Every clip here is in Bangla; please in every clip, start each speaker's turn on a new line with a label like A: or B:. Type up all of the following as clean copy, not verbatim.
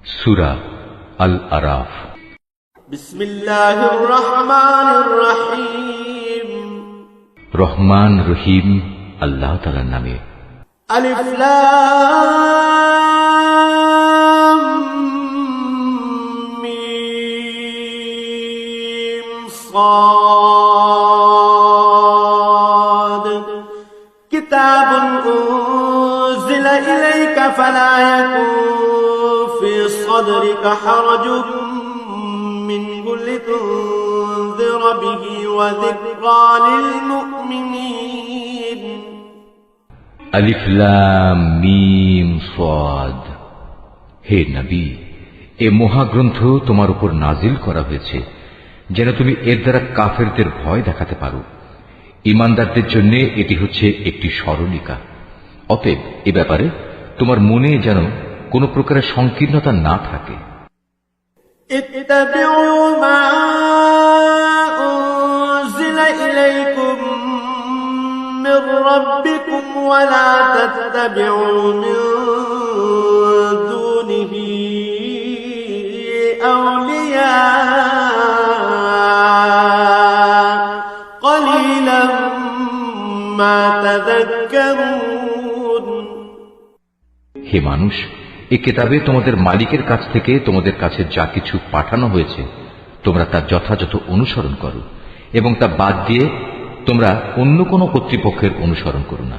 A: সূরা আল আরাফ।
B: বিসমিল্লাহির রহমানির রহিম।
A: রহমান রহিম আল্লাহ তাআলার নামে।
B: আলিফ লাম মিম صاد كتاب أنزل إليك فلا يكن في صدرك حرج منه لتنذر به وذكرى للمؤمنين
A: আলিফ লাম মিম সাদ। হে নবী, এ মহাগ্রন্থ তোমার উপর নাজিল করা হয়েছে যেন তুমি এর দ্বারা কাফেরদের ভয় দেখাতে পারো। ঈমানদারদের জন্য এটি হচ্ছে একটি স্মরণিকা। অতএব এ ব্যাপারে তোমার মনে যেন কোনো প্রকারের সংকীর্ণতা না থাকে।
B: اتبعوا ما أنزل إليكم من ربكم ولا تتبعوا من دونه أولياء قليلا ما تذكرون
A: হে মানুষ, এ কিতাবে তোমাদের মালিকের কাছ থেকে তোমাদের কাছে যা কিছু পাঠানো হয়েছে তোমরা তার যথাযথ অনুসরণ করো এবং তা বাদ দিয়ে তোমরা অন্য কোনো কর্তৃপক্ষের অনুসরণ করো না।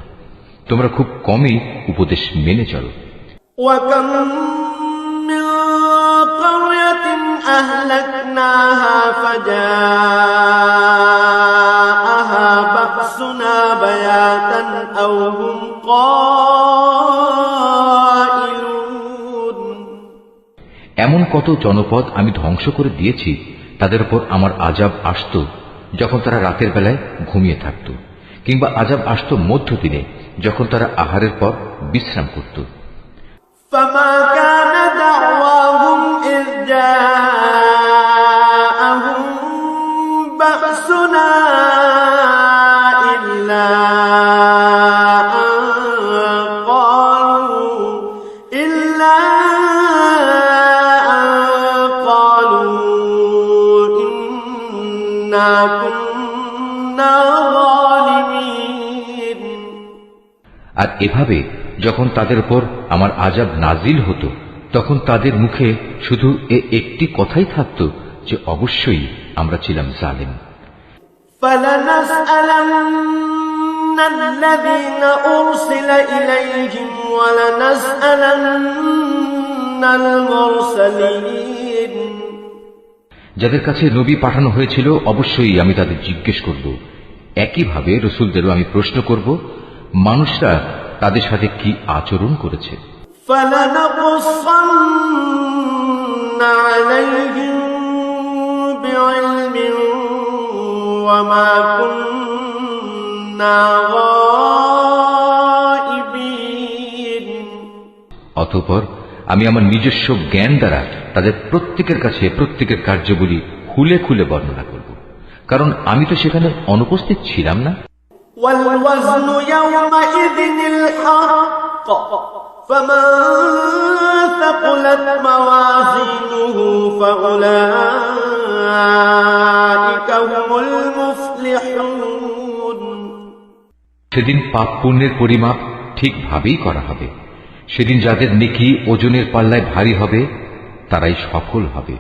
A: তোমরা খুব কমই উপদেশ মেনে চলো।
B: وكم من قرية أهلكناها فجاءها بأسنا بياتا أو هم قائلون
A: এমন কত জনপদ আমি ধ্বংস করে দিয়েছি, তাদের উপর আমার আযাব আসত যখন তারা রাতের বেলায় ঘুমিয়ে থাকত, কিংবা আযাব আসত মধ্যদিনে যখন তারা আহারের পর বিশ্রাম করত।
B: فما كان دعواهم إذ جاءهم بأسنا إلا أن قالوا إنا كنا ظالمين
A: আর এভাবে যখন তাদের উপর আমার আযাব নাজিল হতো তখন তাদের মুখে শুধু একটি কথাই থাকত যে অবশ্যই আমরা ছিলাম জালিম।
B: فلنسألن الذين أرسل إليهم ولنسألن المرسلين
A: যাদের কাছে নবী পাঠানো হয়েছিল অবশ্যই আমি তাদের জিজ্ঞেস করব। একইভাবে রাসূলদেরও আমি প্রশ্ন করব মানুষরা তাদের সাথে কি আচরণ করেছে।
B: فلنقصن عليهم بعلم وما كنا غائبين
A: অতঃপর আমি আমার নিজস্ব জ্ঞান দ্বারা তাদের প্রত্যেকের কাছে প্রত্যেকের কার্যবলী খুলে খুলে বর্ণনা করব, কারণ আমি তো সেখানে অনুপস্থিত ছিলাম না।
B: والوزن يومئذ الحق فمن ثقلت موازينه فأولئك هم المفلحون
A: সেদিন পাপ পুণ্যের পরিমাপ ঠিকভাবেই করা হবে। সেদিন যাদের নেকি ওজনের পাল্লায় ভারী হবে তারাই সফল হবে।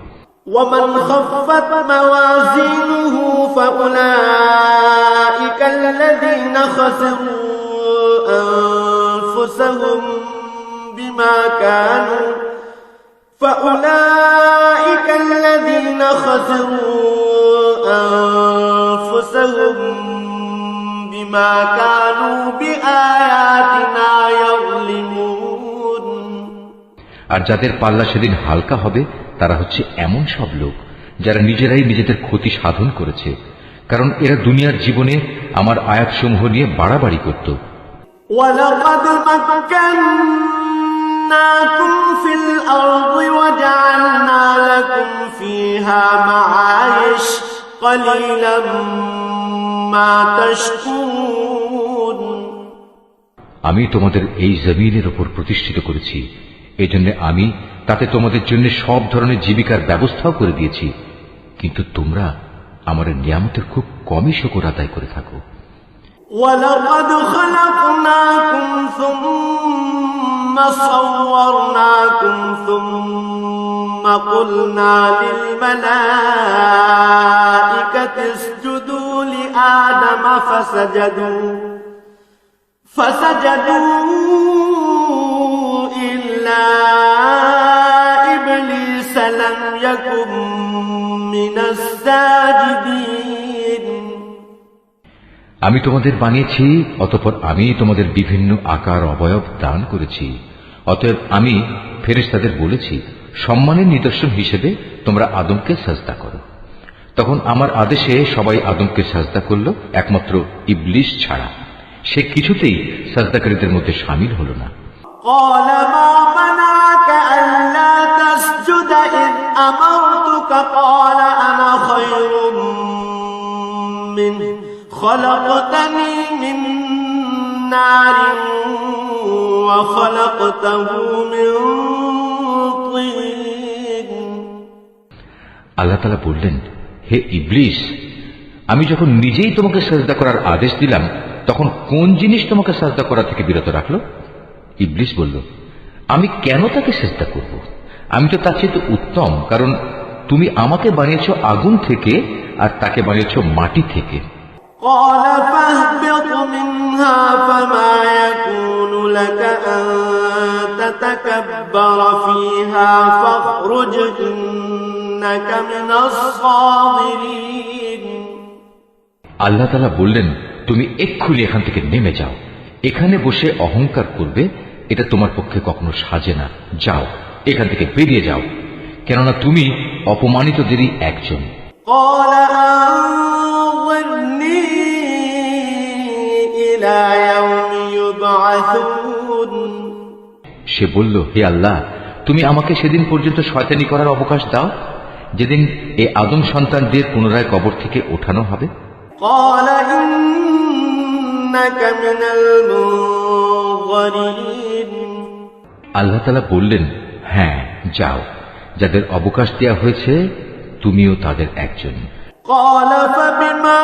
B: ومن خفت موازينه فأولئك الذين خسروا أنفسهم بما كانوا بآياتنا يظلمون
A: আর যাদের পাল্লা সেদিন হালকা হবে তারা হচ্ছে এমন সব লোক যারা নিজেরাই নিজেদের ক্ষতি সাধন করেছে, কারণ এরা দুনিয়ার জীবনে আমার আয়াতসমূহ নিয়ে বাড়াবাড়ি করত।
B: وَلَقَدْ مَكَّنَّاكُمْ فِي الْأَرْضِ وَجَعَلْنَا لَكُمْ فِيهَا مَعَايِشَ قَلِيلًا مَا تَشْكُرُونَ
A: আমি তোমাদের এই জমিনের উপর প্রতিষ্ঠিত করেছি এজন্য আমি তাতে তোমাদের জন্য সব ধরনের জীবিকার ব্যবস্থাও করে দিয়েছি, কিন্তু তোমরা আমার নিয়ামতের খুব কমই শুকর আদায় করে থাকো।
B: وَلَقَدْ خَلَقْنَاكُمْ ثُمَّ صَوَّرْنَاكُمْ ثُمَّ قُلْنَا لِلْمَلَائِكَةِ اسْجُدُوا لِآدَمَ فَسَجَدُوا إِلَّا إِبْلِيسَ لَمْ يَكُنْ مِنَ السَّاجِدِينَ।
A: আমি তোমাদের বানিয়েছি, অতঃপর আমি তোমাদের বিভিন্ন আকার অবয়ব দান করেছি। অতএব আমি ফেরেশতাদের বলেছি, সম্মানের নিদর্শন হিসেবে তোমরা আদমকে সাজদা করো। তখন আমার আদেশে সবাই আদমকে সাজদা করল, একমাত্র ইবলিস ছাড়া। সে কিছুতেই সাজদাকারীদের মধ্যে শামিল হল না।
B: قال ما منعك ألا تسجد إذ أمرتك قال أنا خير منه خلقتني من نار وخلقته من طين।
A: আল্লাহ তাআলা বললেন, হে ইবলিস, আমি যখন নিজেই তোমাকে সাজদা করার আদেশ দিলাম, তখন কোন জিনিস তোমাকে সাজদা করা থেকে বিরত রাখলো? ইবলিস বলল, আমি কেন তাকে সাজদা করব? আমি তো তার চেয়ে উত্তম, কারণ তুমি আমাকে বানিয়েছো আগুন থেকে আর তাকে বানিয়েছো মাটি থেকে।
B: قال فاهبط منها فما يكون لك أن تتكبر فيها فاخرج إنك من الصاغرين।
A: আল্লাহ তাআলা বললেন, তুমি এক্ষুনি এখান থেকে নেমে যাও। এখানে বসে অহংকার করবে, এটা তোমার পক্ষে কখনো সাজে না। যাও, এখান থেকে বেরিয়ে যাও, কেননা তুমি অপমানিতদেরই একজন।
B: قال أنظرني إلى يوم يبعثون।
A: সে বলল, হে আল্লাহ, তুমি আমাকে সেদিন পর্যন্ত শয়তানি করার অবকাশ দাও, যেদিন এই আদম সন্তানদের পুনরায় কবর থেকে ওঠানো হবে।
B: قال إنك من المنظرين।
A: আল্লাহ তাআলা বললেন, হ্যাঁ, যাও, যাদের অবকাশ দেওয়া হয়েছে তুমিও তাদের একজন।
B: قال فبما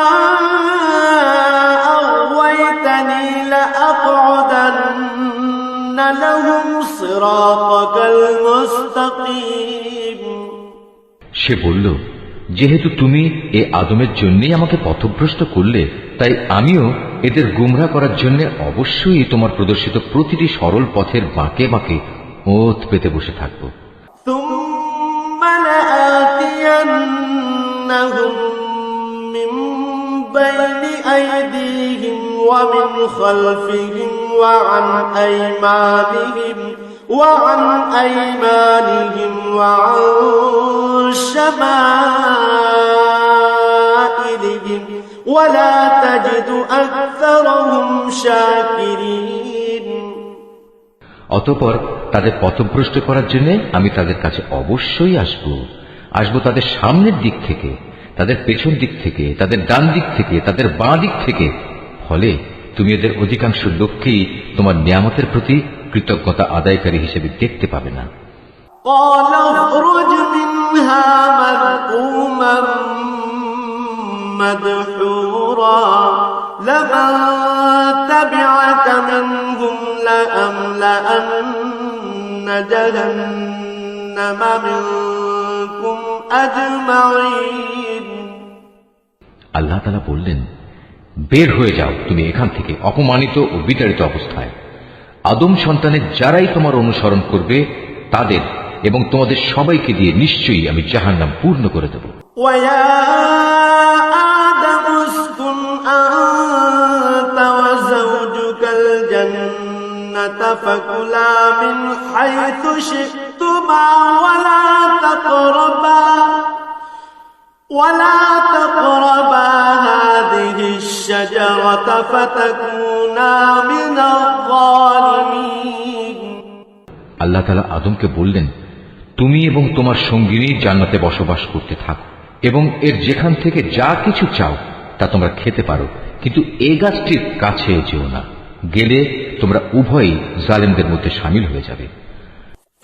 B: أغويتني لأقعدن لهم صراطك المستقيم।
A: সে বলল, যেহেতু তুমি এ আদমের জন্যই আমাকে পথভ্রষ্ট করলে, তাই আমিও এদের গুমরা করার জন্য অবশ্যই তোমার প্রদর্শিত প্রতিটি সরল পথের বাঁকে বাঁকে ওত পেতে বসে থাকব।
B: ثم لآتينهم من بين أيديهم ومن خلفهم وعن أيمانهم وعن شمائلهم ولا تجد أكثرهم شاكرين।
A: অতঃপর তাদের পথভ্রষ্ট করার জন্য আমি তাদের কাছে অবশ্যই আসব তাদের সামনের দিক থেকে, তাদের পেছন দিক থেকে, তাদের ডান দিক থেকে, তাদের বাঁ দিক থেকে। ফলে তুমি এদের অধিকাংশ লোককেই তোমার নিয়ামতের প্রতি কৃতজ্ঞতা আদায়কারী হিসেবে দেখতে পাবে না।
B: قال اخرج منها مذءوما مدحورا لمن تبعك منهم لأملأن جهنم منكم أجمعين।
A: আল্লাহ তাআলা বললেন, বের হয়ে যাও তুমি এখান থেকে অপমানিত ও বিতাড়িত অবস্থায়। আদম সন্তানের যারাই তোমার অনুসরণ করবে তাদের এবং তোমাদের সবাইকে দিয়ে নিশ্চয়ই আমি জাহান্নাম পূর্ণ করে দেব।
B: ويا آدم اسكن أنت وزوجك الجنة فكلا من حيث شئتما ولا تقربا هذه الشجرة فتكونا من الظالمين।
A: আল্লাহ তাআলা আদমকে বললেন, তুমি এবং তোমার সঙ্গিনী জান্নাতে বসবাস করতে থাকো এবং এর যেখান থেকে যা কিছু চাও তা তোমরা খেতে পারো, কিন্তু এই গাছটির কাছে যেও না, গেলে তোমরা উভয়ই জালেমদের মধ্যে শামিল হয়ে যাবে।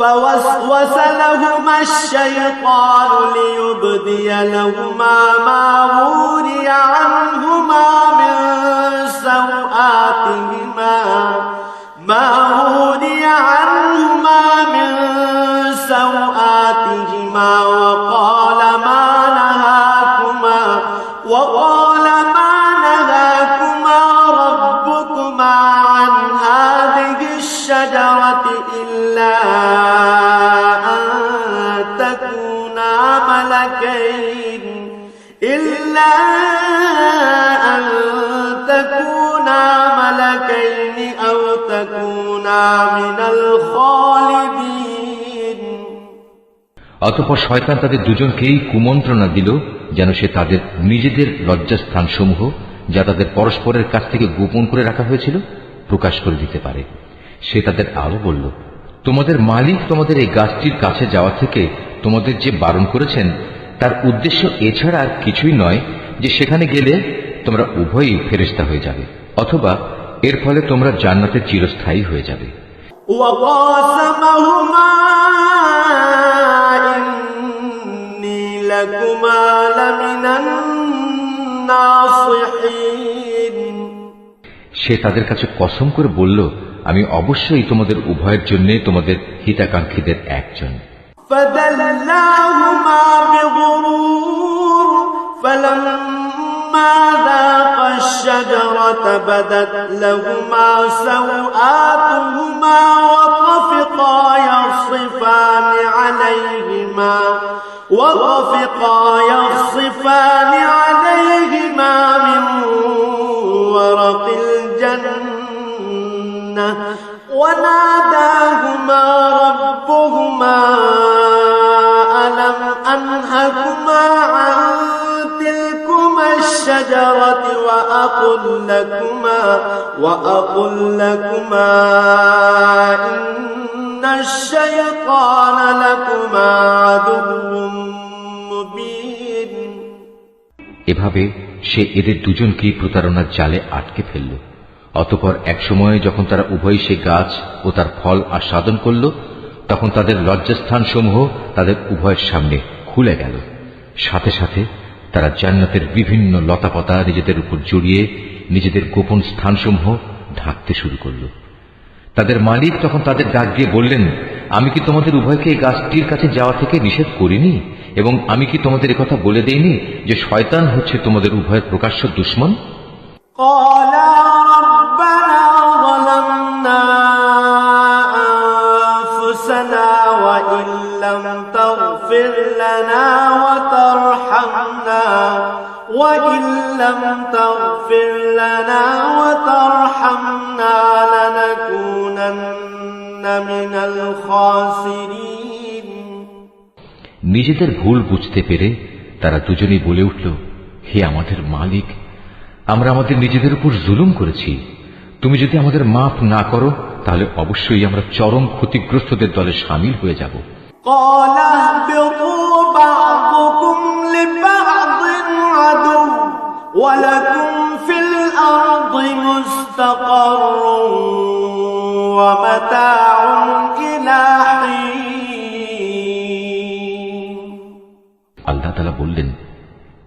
B: فوسوس لهما الشيطان ليبدي لهما ما وري عنهما من سوآتهما وقال ما نهاكما ربكما عن هذه الشجرة إلا أن تكونا ملكين أو تكونا من الخالدين.
A: অতঃপর শয়তান তাদের দুজনকেই কুমন্ত্রণা দিল যেন সে তাদের নিজেদের লজ্জাস্থানসমূহ যা তাদের পরস্পরের কাছ থেকে গোপন করে রাখা হয়েছিল প্রকাশ করে দিতে পারে। সে তাদের আরো বলল, তোমাদের মালিক তোমাদের এই গাছটির কাছে যাওয়া থেকে তোমাদের যে বারণ করেছেন তার উদ্দেশ্য এছাড়া আর কিছুই নয় যে সেখানে গেলে তোমরা উভয়ই ফেরেশতা হয়ে যাবে অথবা এর ফলে তোমরা জান্নাতে চিরস্থায়ী হয়ে যাবে।
B: وقاسمهما إني لكما لمن الناصحين.
A: সে তাদের কাছে কসম করে বলল, আমি অবশ্যই তোমাদের উভয়ের জন্য তোমাদের হিতাকাঙ্ক্ষীদের একজন।
B: فدلاهما بغرور فلما ذاقا الشجرة بدت لهما سوآتهما وطفقا يخصفان عليهما من ورق الجنة وناداهما ربهما ألم أنهكما عن تلكما الشجرة وأقل لكما إن الشيطان لكما عدو مبين.
A: এভাবে সে এদের দুজনকেই প্রতারণার জালে আটকে ফেলল। অতঃপর এক সময় যখন তারা উভয় সে গাছ ও তার ফল আস্বাদন করল তখন তাদের লজ্জাস্থানসমূহ তাদের উভয়ের সামনে খুলে গেল। সাথে সাথে তারা জান্নাতের বিভিন্ন লতাপাতা নিজেদের উপর জড়িয়ে নিজেদের গোপন স্থানসমূহ ঢাকতে শুরু করল। তাদের মালিক তখন তাদের ডাক দিয়ে বললেন, আমি কি তোমাদের উভয়কে এই গাছটির কাছে যাওয়া থেকে নিষেধ করিনি এবং আমি কি তোমাদের একথা বলে দেইনি যে শয়তান হচ্ছে তোমাদের উভয়ের প্রকাশ্য দুশমন?
B: قالا ربنا ظلمنا أنفسنا وإن لم تغفر لنا وترحمنا لنكونن من الخاسرين.
A: নিজেদের ভুল বুঝতে পেরে তারা দুজনেই বলে উঠল, হে আমাদের মালিক, আমরা আমাদের নিজেদের উপর জুলুম করেছি। তুমি যদি আমাদের মাফ না করো তাহলে অবশ্যই আমরা চরম ক্ষতিগ্রস্তদের দলে শামিল হয়ে যাব।
B: قال اهبطوا بعضكم لبعض عدو ولكم في الأرض مستقر ومتاع إلى حين.
A: আল্লাহ তাআলা বললেন,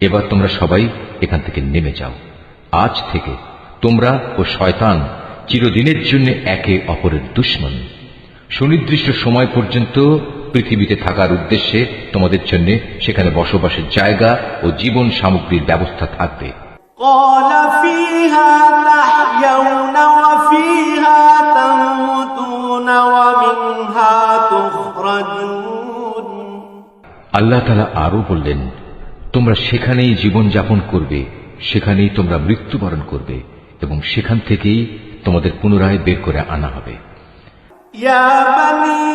A: এবার তোমরা সবাই এখান থেকে নেমে যাও। আজ থেকে তোমরা ও শয়তান চিরদিনের জন্য একে অপরের দুশমন। সুনির্দিষ্ট সময় পর্যন্ত পৃথিবীতে থাকার উদ্দেশ্যে তোমাদের জন্য সেখানে বসবাসের জায়গা ও জীবন সামগ্রীর ব্যবস্থা থাকবে।
B: قال فيها تحيون وفيها تموتون ومنها تخرجون.
A: আল্লাহ তাআলা আরো বললেন, তোমরা সেখানেই জীবন যাপন করবে, সেখানেই তোমরা মৃত্যুবরণ করবে এবং সেখান থেকেই তোমাদের পুনরায় বের করে আনা হবে।
B: يا بني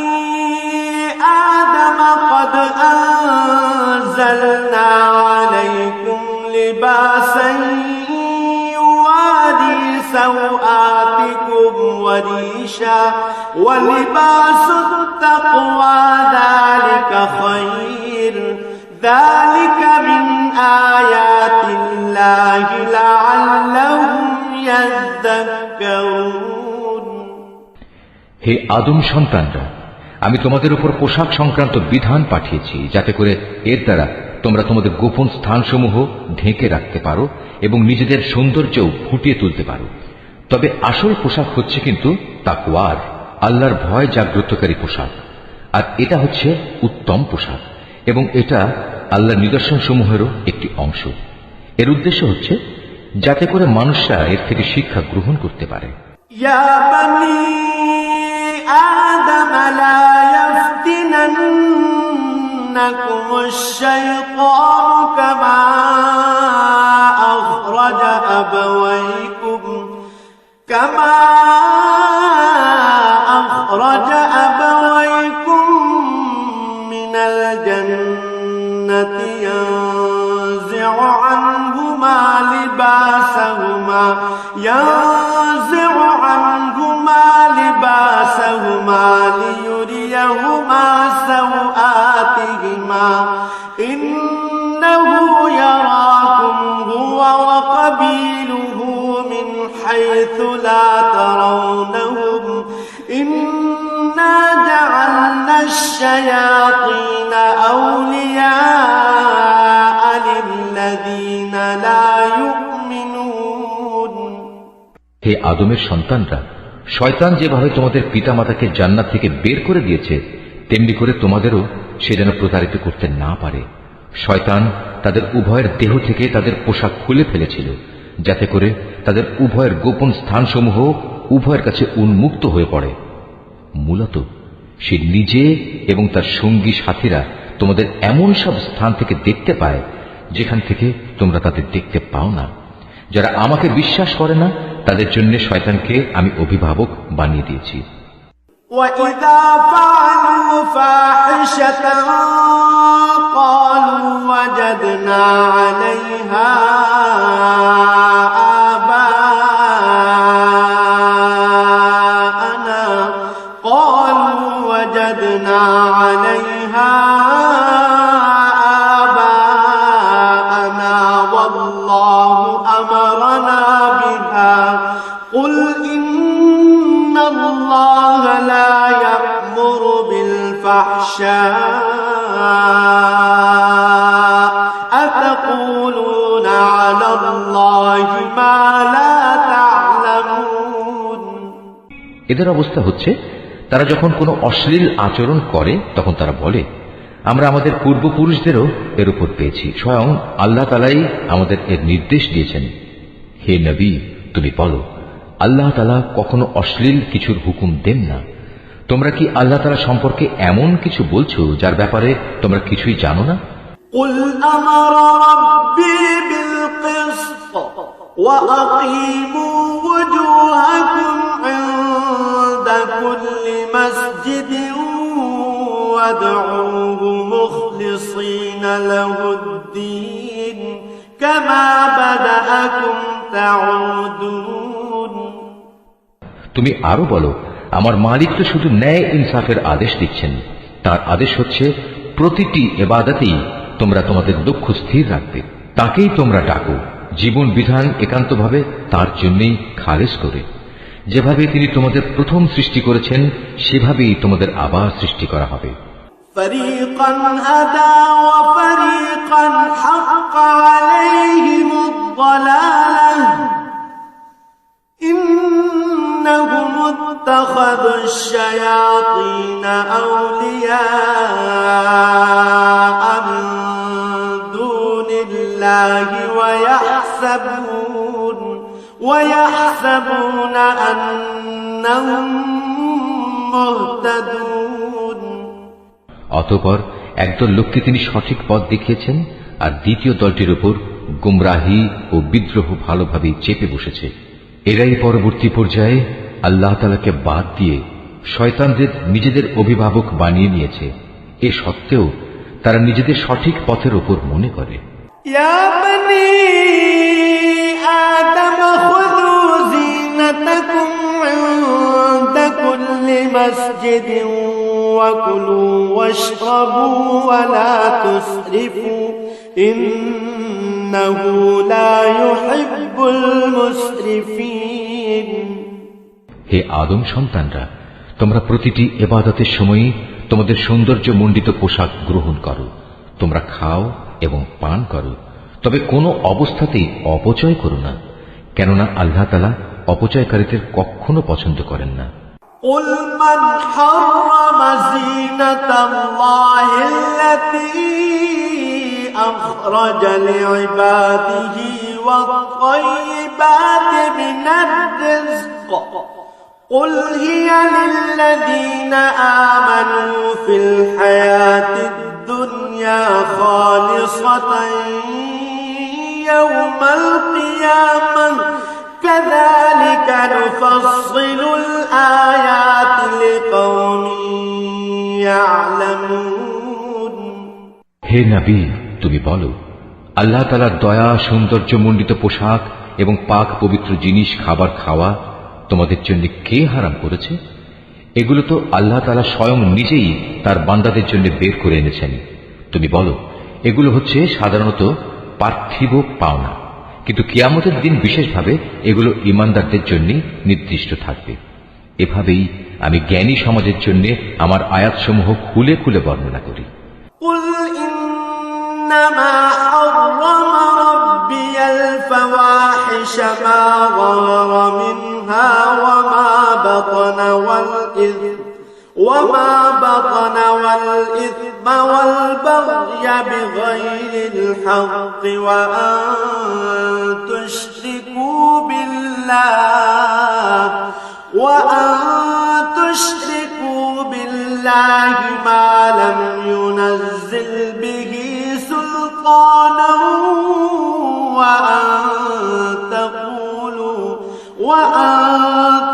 B: آدم قد أنزلنا عليكم لباسا يواري سوآتكم وريشا ولباس التقوى ذلك خير ذلك من آيات الله لعلهم يذكرون.
A: হে আদম সন্তানরা, আমি তোমাদের উপর পোশাক সংক্রান্ত বিধান পাঠিয়েছি, যাতে করে এর দ্বারা তোমরা তোমাদের গোপন স্থানসমূহ ঢেকে রাখতে পারো এবং নিজেদের সৌন্দর্যও ফুটিয়ে তুলতে পারো। তবে আসল পোশাক হচ্ছে কিন্তু তাকওয়ার, আল্লাহর ভয় জাগ্রতকারী পোশাক। আর এটা হচ্ছে উত্তম পোশাক এবং এটা আল্লাহর নিদর্শনসমূহেরও একটি অংশ। এর উদ্দেশ্য হচ্ছে যাতে করে মানুষরা এর থেকে শিক্ষা গ্রহণ করতে পারে।
B: ইয়া বানি আদম লা ইয়াফতিনান্নাকুমুশ শাইতানু কামা আখরাজা আবাওয়াইকুম মিনাল জান্নাতি ইয়ানজি'ু আনহুমা লিবাসাহুমা লিয়ুরিয়াহুমা সাওআতিহিমা ইন্নাহু ইয়ারাকুম হুয়া ওয়া কাবীলুহু মিন হাইথু লা তারাওনাহুম ইন্না জাআলনাশ শায়াতিনা আউলিয়াআ লিল্লাযীনা লা ইউমিনুন।
A: হে আদমের সন্তানরা, শয়তান যেভাবে তোমাদের পিতামাতাকে জান্নাত থেকে বের করে দিয়েছে, তেমনি করে তোমাদেরও সে যেন প্রতারিত করতে না পারে। শয়তান তাদের উভয়ের দেহ থেকে তাদের পোশাক খুলে ফেলেছিল, যাতে করে তাদের উভয়ের গোপন স্থানসমূহ উভয়ের কাছে উন্মুক্ত হয়ে পড়ে। মূলত সে নিজে এবং তার সঙ্গী সাথীরা তোমাদের এমন সব স্থান থেকে দেখতে পায় যেখান থেকে তোমরা তাদের দেখতে পাও না। যারা আমাকে বিশ্বাস করে না তাদের জন্য শয়তানকে আমি অভিভাবক বানিয়ে দিয়েছি।
B: وَإِذَا فَعَلُوا فَاحِشَةً قَالُوا وَجَدْنَا عَلَيْهَا آباءنا وَاللَّهُ أَمَرَنَا بِهَا قُلْ إِنَّ اللَّهَ لَا يَأْمُرُ بِالْفَحْشَاءِ أَتَقُولُونَ عَلَى اللَّهِ مَا لَا تَعْلَمُونَ।
A: এদের অবস্থা হচ্ছে, তারা যখন কোনো অশ্লীল আচরণ করে তখন তারা বলে, আমরা আমাদের পূর্বপুরুষদেরও এর উপর পেয়েছি, স্বয়ং আল্লাহ তাআলাই আমাদের এর নির্দেশ দিয়েছেন। হে নবী, তুমি বলো, আল্লাহ তাআলা কখনো অশ্লীল কিছুর হুকুম দেন না। তোমরা কি আল্লাহ তাআলা সম্পর্কে এমন কিছু বলছো যার ব্যাপারে তোমরা কিছুই জানো না?
B: قُلْ أَمَرَ رَبِّي بِالْقِسْطِ وَأَقِيمُوا وُجُوهَكُمْ عِندَ كُلِّ مَسْجِدٍ وَادْعُوهُ مُخْلِصِينَ لَهُ الدِّينَ كَمَا بَدَأَكُمْ تَعُودُونَ।
A: তুমি আরো বলো, আমার মালিক তো শুধু ন্যায় ইনসাফের আদেশ দিচ্ছেন। তার আদেশ হচ্ছে প্রতিটি ইবাদতেই তোমরা তোমাদের লক্ষ্য স্থির রাখবে, তাকেই তোমরা ডাকো, জীবন বিধান একান্তভাবে তার জন্যই খালেস করে। যেভাবে তিনি তোমাদের প্রথম সৃষ্টি করেছেন সেভাবেই তোমাদের আবার সৃষ্টি করা হবে।
B: فريقا هدى وفريقا حق عليهم الضلالة إنهم اتخذوا الشياطين أولياء من دون الله ويحسبون أنهم مهتدون।
A: অতঃপর একদল লোককে তিনি সঠিক পথ দেখিয়েছেন, আর দ্বিতীয় দলটির উপর গুমরাহি ও বিদ্রোহ ভালোভাবে চেপে বসেছে। এরাই পরবর্তী পর্যায়ে আল্লাহ তাআলাকে বাদ দিয়ে শয়তানদের নিজেদের অভিভাবক বানিয়ে নিয়েছে। এ সত্ত্বেও তারা নিজেদের সঠিক পথের উপর মনে করে।
B: ইয়া বনি আদম খুযু যিনাতাকুম ইনদা কুল্লি মাসজিদিন ওয়া কুলু ওয়াশরাবু ওয়া লা তুসরিফু ইন্নাহু লা ইউহিব্বুল মুসরিফিন।
A: হে আদম সন্তানরা, তোমরা প্রতিটি ইবাদতের সময়ই তোমাদের সৌন্দর্যমণ্ডিত পোশাক গ্রহণ করো, তোমরা খাও এবং পান করো, তবে কোনো অবস্থাতেই অপচয় করো না, কেননা আল্লাহ তাআলা অপচয়কারীদের কখনো পছন্দ করেন না।
B: قل من حرم زينة الله التي أخرج لعباده والطيبات من الرزق قل هي للذين آمنوا في الحياة الدنيا خالصة يوم القيامة كذلك نفصل الآيات لقوم يعلمون
A: হে নবী, তুমি বলো, আল্লাহ তাআলার দয়া সৌন্দর্যমণ্ডিত পোশাক এবং পাক পবিত্র জিনিস খাবার খাওয়া তোমাদের জন্য কে হারাম করেছে? এগুলো তো আল্লাহ তাআলা স্বয়ং নিজেই তার বান্দাদের জন্য বের করে এনেছেন। তুমি বলো, এগুলো হচ্ছে সাধারণত পার্থিব পাওনা, কিন্তু কিয়ামতের দিন বিশেষভাবে এগুলো ঈমানদারদের জন্য নির্দিষ্ট থাকবে। এভাবেই আমি জ্ঞানী সমাজের জন্য আমার আয়াতসমূহ খুলে খুলে বর্ণনা করি।
B: قل إنما حرم ربي الفواحش ما ظهر منها وما بطن والإثم والبغي بغير الحق وأن تشركوا بالله ما لم ينزل به سلطانا وأن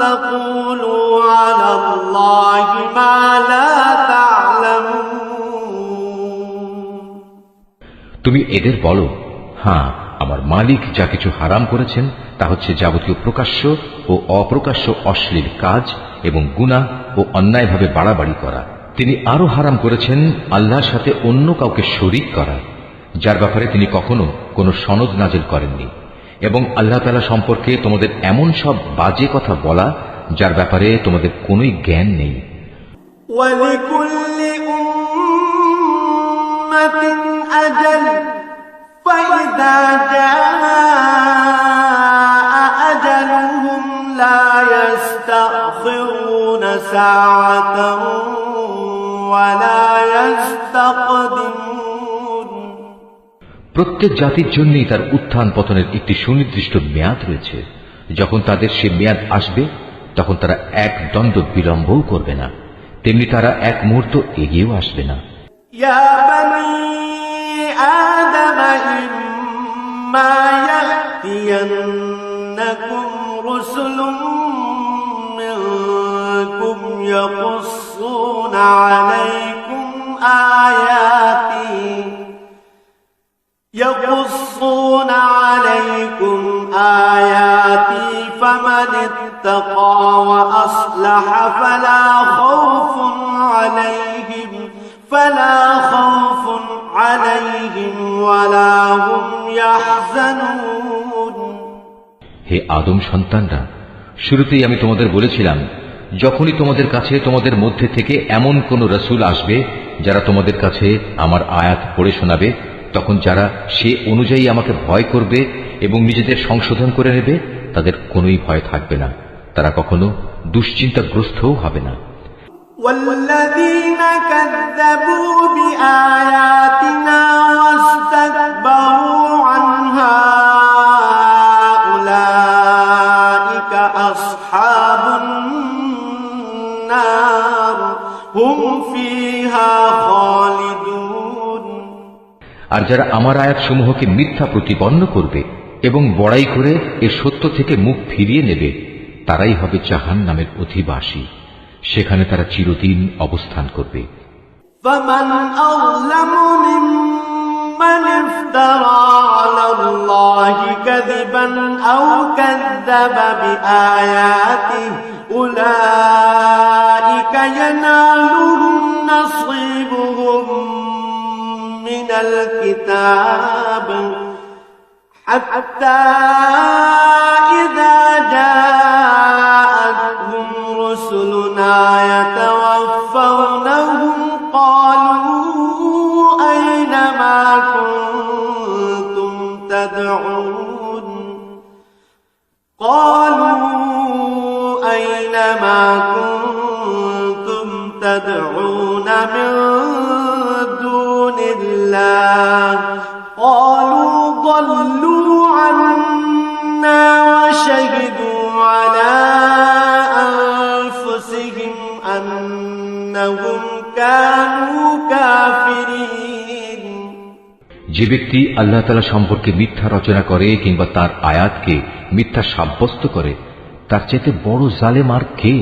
B: تقولوا على الله ما لا تعلمون
A: তুমি এদের বলো, হ্যাঁ, আমার মালিক যা কিছু হারাম করেছেন তা হচ্ছে যাবতীয় প্রকাশ্য ও অপ্রকাশ্য অশ্লীল কাজ এবং গুনাহ ও অন্যায়ভাবে বাড়াবাড়ি করা। তিনি আরো হারাম করেছেন আল্লাহর সাথে অন্য কাউকে শরীক করা, যার ব্যাপারে তিনি কখনো কোনো সনদ নাজিল করেননি, এবং আল্লাহ তাআলা সম্পর্কে তোমাদের এমন সব বাজে কথা বলা যার ব্যাপারে তোমাদের কোনোই জ্ঞান নেই।
B: وَلِكُلِّ أُمَّةٍ أَجَلٌ فَإِذَا جَاءَ أَجَلُهُمْ لَا يَسْتَأْخِرُونَ سَاعَةً وَلَا يَسْتَقْدِمُونَ
A: প্রত্যেক জাতির জন্যই তার উত্থান পতনের একটি সুনির্দিষ্ট মেয়াদ রয়েছে। যখন তাদের সে মেয়াদ আসবে তখন তারা এক দণ্ড বিলম্বও করবে না, তেমনি তারা এক মুহূর্ত এগিয়েও আসবে না।
B: ইয়া বনী আদম ইম্মা ইয়াতিয়ান্নাকুম রুসুলুম মিনকুম ইয়াকুসসুনা আলাইকুম آياتي فمن اتقى وأصلح فلا خوف عليهم ولا هم يحزنون
A: হে আদম সন্তানরা, শুরুতেই আমি তোমাদের বলেছিলাম, যখনই তোমাদের কাছে তোমাদের মধ্যে থেকে এমন কোন রাসূল আসবে যারা তোমাদের কাছে আমার আয়াত পড়ে শোনাবে, তখন যারা সে অনুযায়ী আমাকে ভয় করবে এবং নিজেদের সংশোধন করে নেবে তাদের কোনোই ভয় থাকবে না, তারা কখনো দুশ্চিন্তাগ্রস্তও হবে না।
B: والذين كذبوا بآياتنا واستكبروا عنها أولئك أصحاب النار هم فيها خالدون
A: আর যারা আমার আয়াতসমূহকে মিথ্যা প্রতিপন্ন করবে এবং বড়াই করে এর সত্য থেকে মুখ ফিরিয়ে নেবে, তারাই হবে জাহান্নামের অধিবাসী, সেখানে তারা চিরদিন অবস্থান করবে।
B: فمن أظلم ممن افترى على الله كذبا أو كذب بآياته أولئك ينالهم نصيبهم من الكتاب حتى إذا جاءتهم رسلنا تدعون من دون الله قالوا ضلوا عنا وشهدوا على أنفسهم أنهم كانوا كافرين।
A: যে ব্যক্তি আল্লাহ তাআলা সম্পর্কে মিথ্যা রচনা করে কিংবা তার আয়াতকে মিথ্যা সাব্যস্ত করে, তার চেয়ে বড় জালেম আর কে?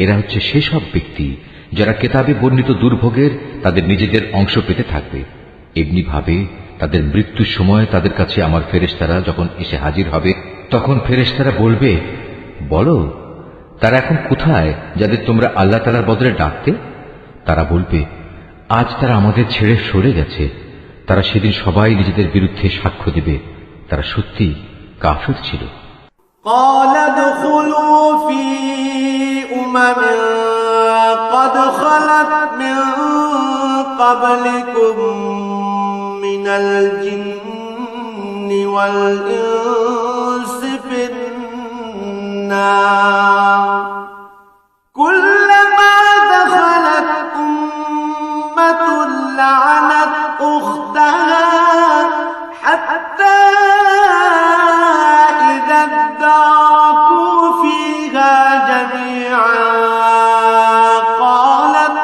A: এরা হচ্ছে সেসব ব্যক্তি যারা কেতাবে বর্ণিত দুর্ভোগের তাদের নিজেদের অংশ পেতে থাকবে। এমনি ভাবে তাদের মৃত্যুর সময় তাদের কাছে আমার ফেরেশতারা যখন এসে হাজির হবে, তখন ফেরেশতারা বলবে, বলো তারা এখন কোথায় যাদের তোমরা আল্লাহ তাআলার বদলে ডাকতে? তারা বলবে, আজ তারা আমাদের ছেড়ে সরে গেছে। তারা সেদিন সবাই নিজেদের বিরুদ্ধে সাক্ষ্য দেবে তারা সত্যি কাফির ছিল।
B: قال ادخلوا في أمم قد خلت من قبلكم من الجن والإنس في النار كلما دخلت أمة لعنت أختها حتى إذا اداركوا فيها جميعا قالت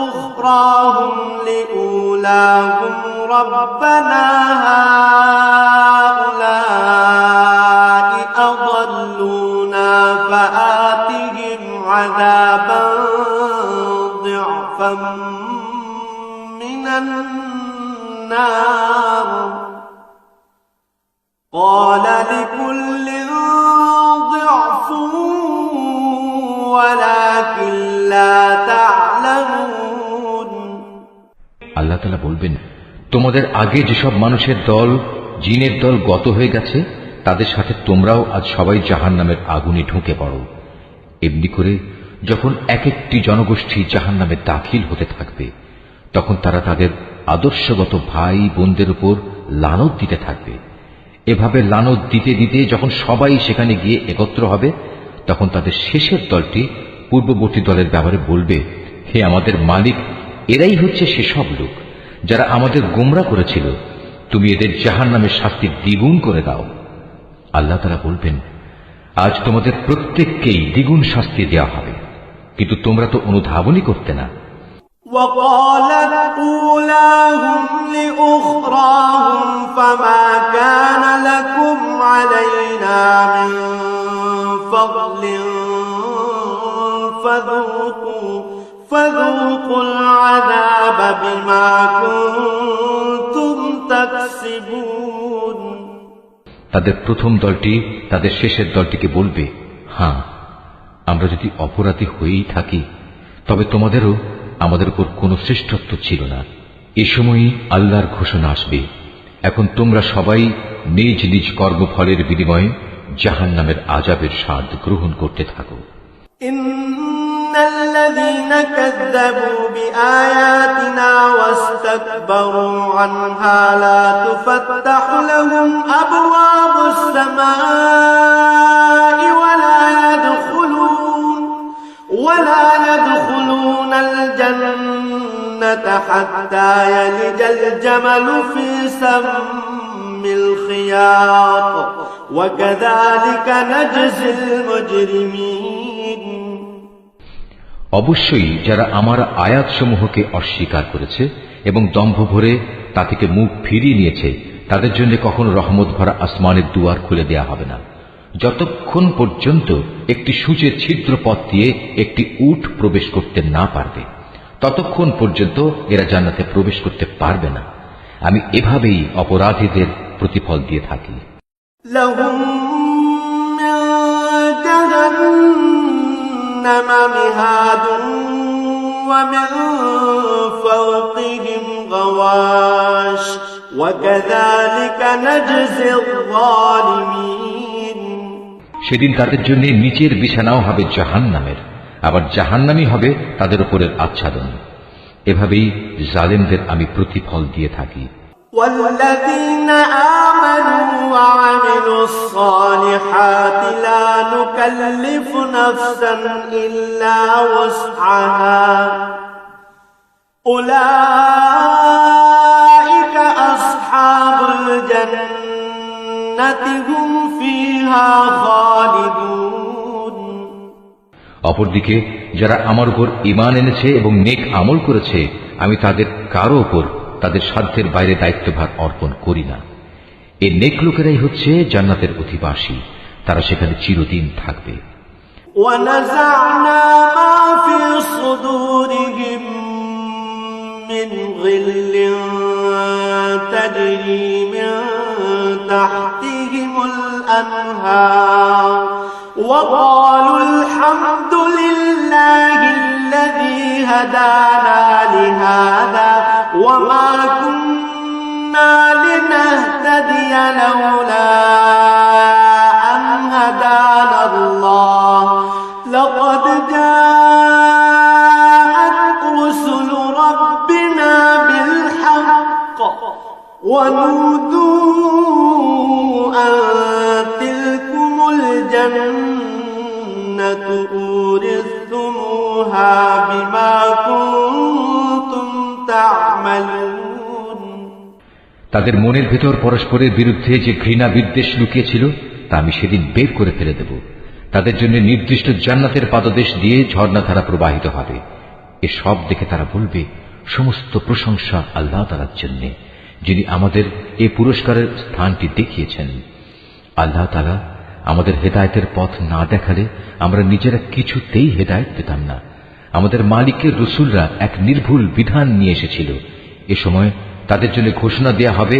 B: أخراهم لأولاهم ربنا هؤلاء أضلونا فآتهم عذابا ضعفا من النار قال لكل ضعف ولكن لا تعلمون।
A: আল্লাহ তাআলা বলবেন, তোমাদের আগে যেসব মানুষের দল জিনের দল গত হয়ে গেছে তাদের সাথে তোমরাও আজ সবাই জাহান্নামের আগুনে ঢুকে পড়ো। এমনি করে যখন এক একটি জনগোষ্ঠী জাহান্নামে দাখিল হতে থাকবে, তখন তারা তাদের আদর্শগত ভাই বোনদের উপর লানত দিতে থাকবে। এভাবে লানত দিতে দিতে যখন সবাই সেখানে গিয়ে একত্র হবে, তখন তাদের শেষের দলটি পূর্ববর্তী দলের ব্যাপারে বলবে, হে আমাদের মালিক, এরাই হচ্ছে সেসব লোক যারা আমাদের গোমরা করেছিল, তুমি এদের জাহান্নামের শাস্তি দ্বিগুণ করে দাও। আল্লাহ তাআলা বলবেন, আজ তোমাদের প্রত্যেককেই দ্বিগুণ শাস্তি দেওয়া হবে, কিন্তু তোমরা তো অনুধাবনই করতে না।
B: وقالت أولاهم لأخراهم فما كان لكم علينا من فضل فذوقوا العذاب بما كنتم تكسبون।
A: তাদের প্রথম দলটি তাদের শেষের দলটিকে বলবে, হ্যাঁ, আমরা যদি অপরাধী হয়েই থাকি তবে তোমাদেরও আমাদের উপর কোনো শ্রেষ্ঠত্ব ছিল না। এ সময়ই আল্লাহর ঘোষণা আসবে, এখন তোমরা সবাই নিজ নিজ কর্মফলের বিনিময়ে জাহান্নামের আযাবের স্বাদ গ্রহণ করতে থাকো।
B: الذين كذبوا بآياتنا واستكبروا عنها لا تفتح لهم أبواب السماء ولا يدخلون الجنة حتى يلج الجمل في سم الخياط وكذلك نجزي المجرمين।
A: অবশ্যই যারা আমার আয়াতসমূহকে অস্বীকার করেছে এবং দম্ভ ভরে তা থেকে মুখ ফিরিয়ে নিয়েছে, তাদের জন্য কখনো রহমত ভরা আসমানের দুয়ার খুলে দেয়া হবে না, যতক্ষণ পর্যন্ত একটি সূচের ছিদ্র পথ দিয়ে একটি উট প্রবেশ করতে না পারবে, ততক্ষণ পর্যন্ত এরা জান্নাতে প্রবেশ করতে পারবে না। আমি এভাবেই অপরাধীদের প্রতিফল দিয়ে থাকি।
B: لهم من جهنم مهاد ومن فوقهم غواش وكذلك نجزي الظالمين।
A: সেদিন তাদের জন্য নিচের বিছানাও হবে জাহান্নামের, আবার জাহান্নামই হবে তাদের উপরের আচ্ছাদন। এভাবেই জালেমদের আমি প্রতিফল দিয়ে থাকি।
B: والذين آمنوا وعملوا الصالحات لا نكلف نفسا إلا وسعها أولئك أصحاب الجنة هم فيها خالدون
A: অপরদিকে যারা আমার উপর ঈমান এনেছে এবং নেক আমল করেছে, আমি তাদের কারো উপর তাদের সাধ্যের বাইরে দায়িত্বভার অর্পণ করি না। এই নেক লোকেরাই হচ্ছে জান্নাতের অধিবাসী, তারা সেখানে চিরদিন থাকবে।
B: ونزعنا ما في صدورهم من غل تجري من تحتهم الأنهار وقالوا الحمد لله الذي هدانا لهذا وما كنا لنهتدي لولا أن هدانا الله لقد جاءت رسل ربنا بالحق ونودوا أن تلكم الجنة أورثتموها بما كنتم تعملون
A: তাদের মনের ভেতর পরস্পরের বিরুদ্ধে যে ঘৃণা বিদ্বেষ লুকিয়েছিল তা আমি সেদিন বের করে ফেলে দেব। তাদের জন্য নির্দিষ্ট জান্নাতের পাদদেশ দিয়ে ঝর্ণাধারা প্রবাহিত হবে। এসব দেখে তারা বলবে, সমস্ত প্রশংসা আল্লাহ তাআলার জন্য, যিনি আমাদের এই পুরস্কারের স্থানটি দেখিয়েছেন। আল্লাহ তাআলা আমাদের হেদায়েতের পথ না দেখালে আমরা নিজেরা কিছুতেই হেদায়েত পেতাম না। আমাদের মালিকের রাসূলরা এক নির্ভুল বিধান নিয়ে এসেছিল। এ সময় তাদের জন্য ঘোষণা দেয়া হবে,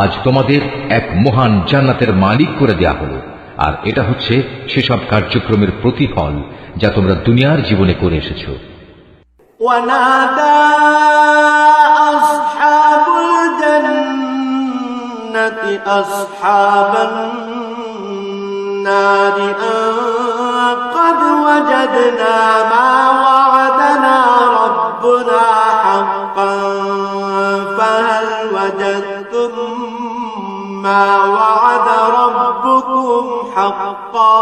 A: আজ তোমাদের এক মহান জান্নাতের মালিক করে দেয়া হলো, আর এটা হচ্ছে সেসব কার্যক্রমের প্রতিফল যা তোমরা দুনিয়ার জীবনে করে এসেছো।
B: ونادى أصحاب الجنة أصحاب النار أن قد وجدنا ما وعدنا ربنا حقا فهل وجدتم ما وعد ربكم حقا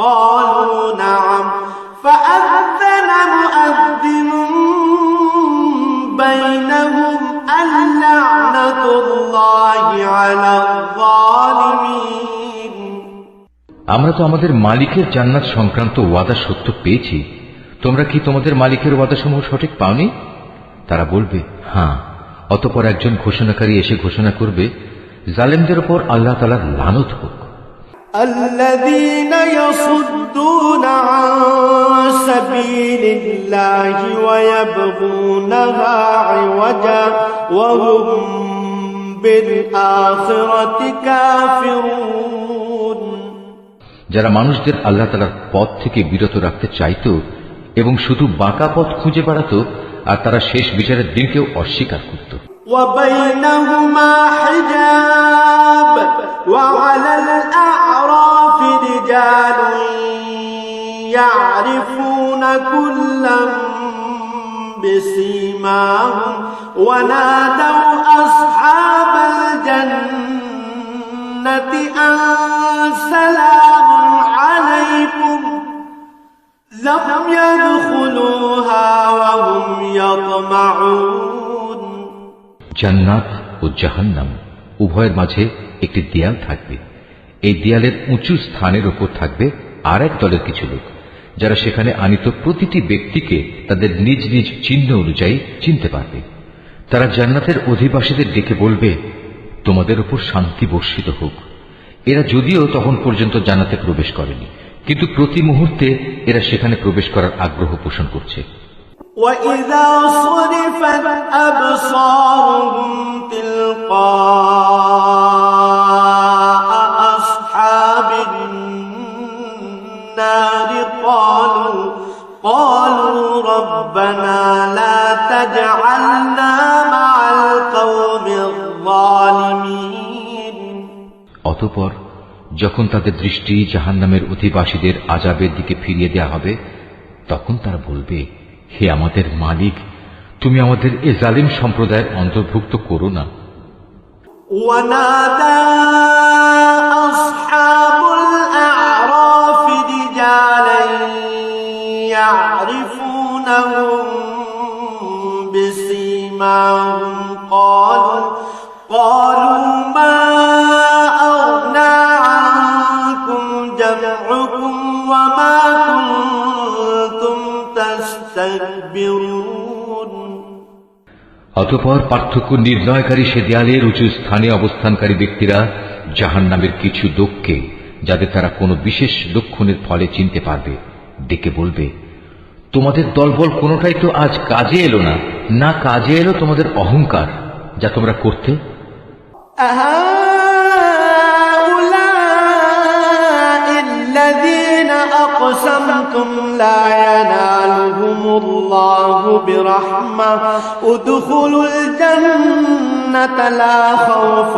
B: قالوا نعم فأذن مؤذن بينهم اللعنة الله على الظالمين
A: আমরা তো আমাদের মালিকের জান্নাত সংক্রান্ত ওয়াদা সত্য পেয়েছি, তোমরা কি তোমাদের মালিকের ওয়াদাসমূহ সঠিক পাওনি? তারা বলবে, হ্যাঁ। অতঃপর একজন ঘোষণাকারী এসে ঘোষণা করবে, জালেমদের উপর আল্লাহ তাআলার লানত হোক।
B: الذين يصدون عن سبيل الله ويبغونها عوجا وهم بالآخرة كافرون
A: যারা মানুষদের আল্লাহ তাআলার পথ থেকে বিরত রাখতে চাইত এবং শুধু বাঁকা পথ খুঁজে বেড়াত, আর তারা শেষ বিচারের দিনকেও অস্বীকার করত।
B: وبينهما حجاب وعلى الأعراف رجال يعرفون كلا بسيماهم ونادوا أصحاب الجنة أن سلام عليكم لم يدخلوها وهم يطمعون
A: জান্নাত ও জাহান্নাম উভয়ের মাঝে একটি দেয়াল থাকবে। এই দেয়ালের উঁচু স্থানের উপর থাকবে আর এক দলের কিছু লোক, যারা সেখানে আনিত প্রতিটি ব্যক্তিকে তাদের নিজ নিজ চিহ্ন অনুযায়ী চিনতে পারবে। তারা জান্নাতের অধিবাসীদের ডেকে বলবে, তোমাদের উপর শান্তি বর্ষিত হোক। এরা যদিও তখন পর্যন্ত জান্নাতে প্রবেশ করেনি, কিন্তু প্রতি মুহূর্তে এরা সেখানে প্রবেশ করার আগ্রহ পোষণ করছে।
B: وَإِذَا صُرِفَتْ أَبْصَارُهُمْ تِلْقَاءَ أَصْحَابِ النَّارِ قَالُوا رَبَّنَا لَا تَجْعَلْنَا مَعَ الْقَوْمِ الظَّالِمِينَ
A: অতঃপর যখন তাদের দৃষ্টি জাহান্নামের অধিবাসীদের আযাবের দিকে ফিরিয়ে দেয়া হবে, তখন তারা বলবে, হে আমাদের মালিক, তুমি আমাদের এ জালিম সম্প্রদায়ের অন্তর্ভুক্ত করো না।
B: ونادى أصحاب الأعراف رجالا يعرفونهم بسيماهم قالوا ما أغنى عنكم جمعكم وما كنتم تستكبرون।
A: অতঃপর পার্থক্য নির্ণয়কারী সে দেয়ালের উঁচু স্থানে অবস্থানকারী ব্যক্তিরা জাহান্নামের কিছু লোককে, যাদের তারা কোনো বিশেষ লক্ষণের ফলে চিনতে পারবে, ডেকে বলবে, তোমাদের দলবল কোনোটাই তো আজ কাজে এলো না, না কাজে এলো তোমাদের অহংকার যা তোমরা করতে।
B: أقسمتم لا ينالهم الله برحمة ادخلوا الجنة لا خوف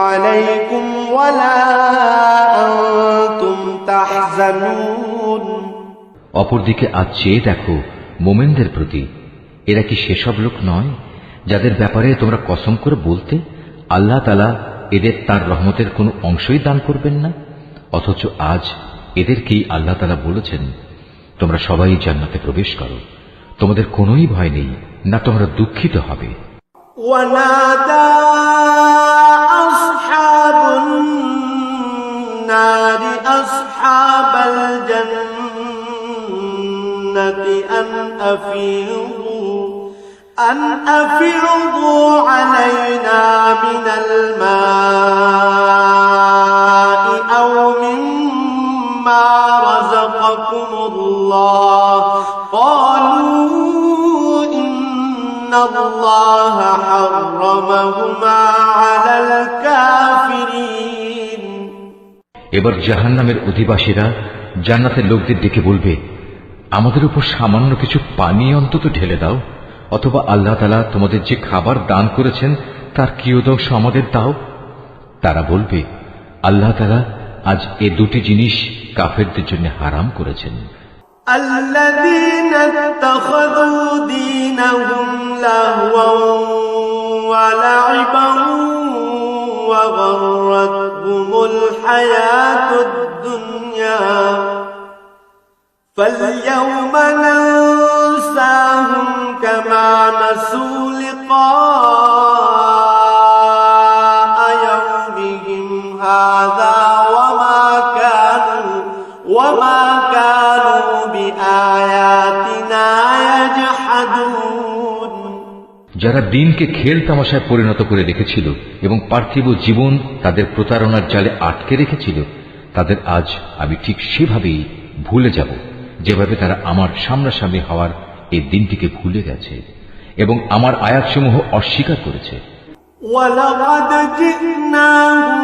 B: عليكم ولا أنتم تحزنون।
A: অপরদিকে আজ চেয়ে দেখো মোমেনদের প্রতি, এরা কি সেসব লোক নয় যাদের ব্যাপারে তোমরা কসম করে বলতে আল্লাহ তাআলা এদের তার রহমতের কোনো অংশই দান করবেন না, অথচ আজ এদেরকেই আল্লাহ তাআলা বলেছেন তোমরা সবাই জান্নাতে প্রবেশ করো, তোমাদের কোনোই ভয় নেই, না তোমরা দুঃখিত হবে।
B: ونادى أصحاب النار أصحاب الجنة أن أفيضوا علينا من الماء أو مما رزقكم الله قالوا إن الله حرمهما على الكافرين।
A: এবার জাহান্নামের অধিবাসীরা জান্নাতের লোকদের ডেকে বলবে, আমাদের উপর সামান্য কিছু পানি অন্তত ঢেলে দাও, অথবা আল্লাহ তাআলা তোমাদের যে খাবার দান করেছেন তার কিয়দংশ আমাদের দাও। তারা বলবে, আল্লাহ তাআলা আজ এ দুটি জিনিস কাফেরদের জন্য হারাম করেছেন।
B: الذين اتخذوا دينهم لهوا ولعبا وغرتهم الحياة الدنيا فاليوم ننساهم كما نسوا لقاء يومهم هذا وما كانوا بآياتنا يجحدون।
A: যারা দিনকে খেল তামাশায় পরিণত করে রেখেছিল এবং পার্থিব জীবন তাদের প্রতারণার জালে আটকে রেখেছিল, তাদের আজ আমি ঠিক সেভাবেই ভুলে যাব যেভাবে তারা আমার সামনাসামনি হওয়ার এই দিনটিকে ভুলে গেছে এবং আমার আয়াতসমূহ অস্বীকার করেছে।
B: وَلَقَدْ جِئْنَاهُمْ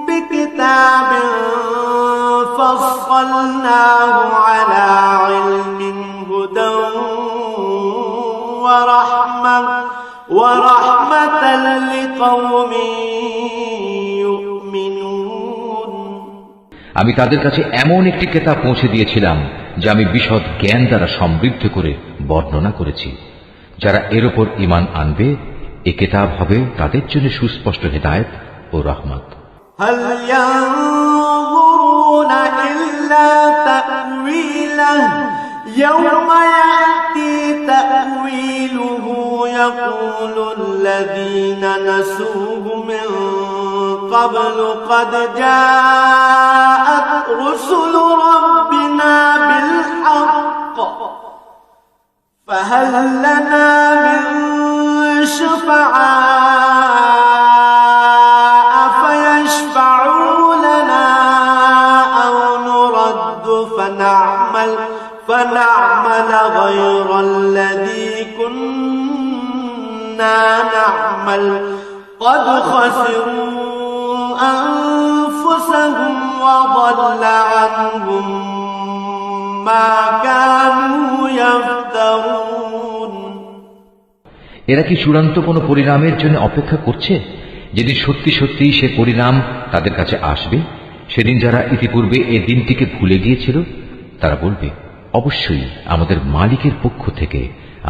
B: بِكِتَابٍ فَصَّلْنَاهُ عَلَى عِلْمٍ هُدًى وَرَحْمَةً لِقَوْمٍ يُؤْمِنُونَ।
A: আমি তাদের কাছে এমন একটি কিতাব পৌঁছে দিয়েছিলাম যা আমি বিশদ জ্ঞান দ্বারা সমৃদ্ধ করে বর্ণনা করেছি। যারা এর উপর ঈমান আনবে, এ কিতাব হবে তাদের জন্য সুস্পষ্ট হেদায়েত ও রহমত।
B: هل ينظرون إلا تأويله يوم يأتي تأويله يقول الذين نسوه من قبل قد جاءت رسل ربنا بالحق فهل لنا من شفعاء فيشفعوا لنا أو نرد فنعمل غير الذي كنا نعمل قد خسروا أنفسهم وضل عنهم ما كانوا يفترون।
A: এরা কি চূড়ান্ত কোনো পরিণামের জন্য অপেক্ষা করছে, যেদিন সত্যি সত্যি সে পরিণাম তাদের কাছে আসবে? সেদিন যারা ইতিপূর্বে এই দিনটিকে ভুলে গিয়েছিল তারা বলবে, অবশ্যই আমাদের মালিকের পক্ষ থেকে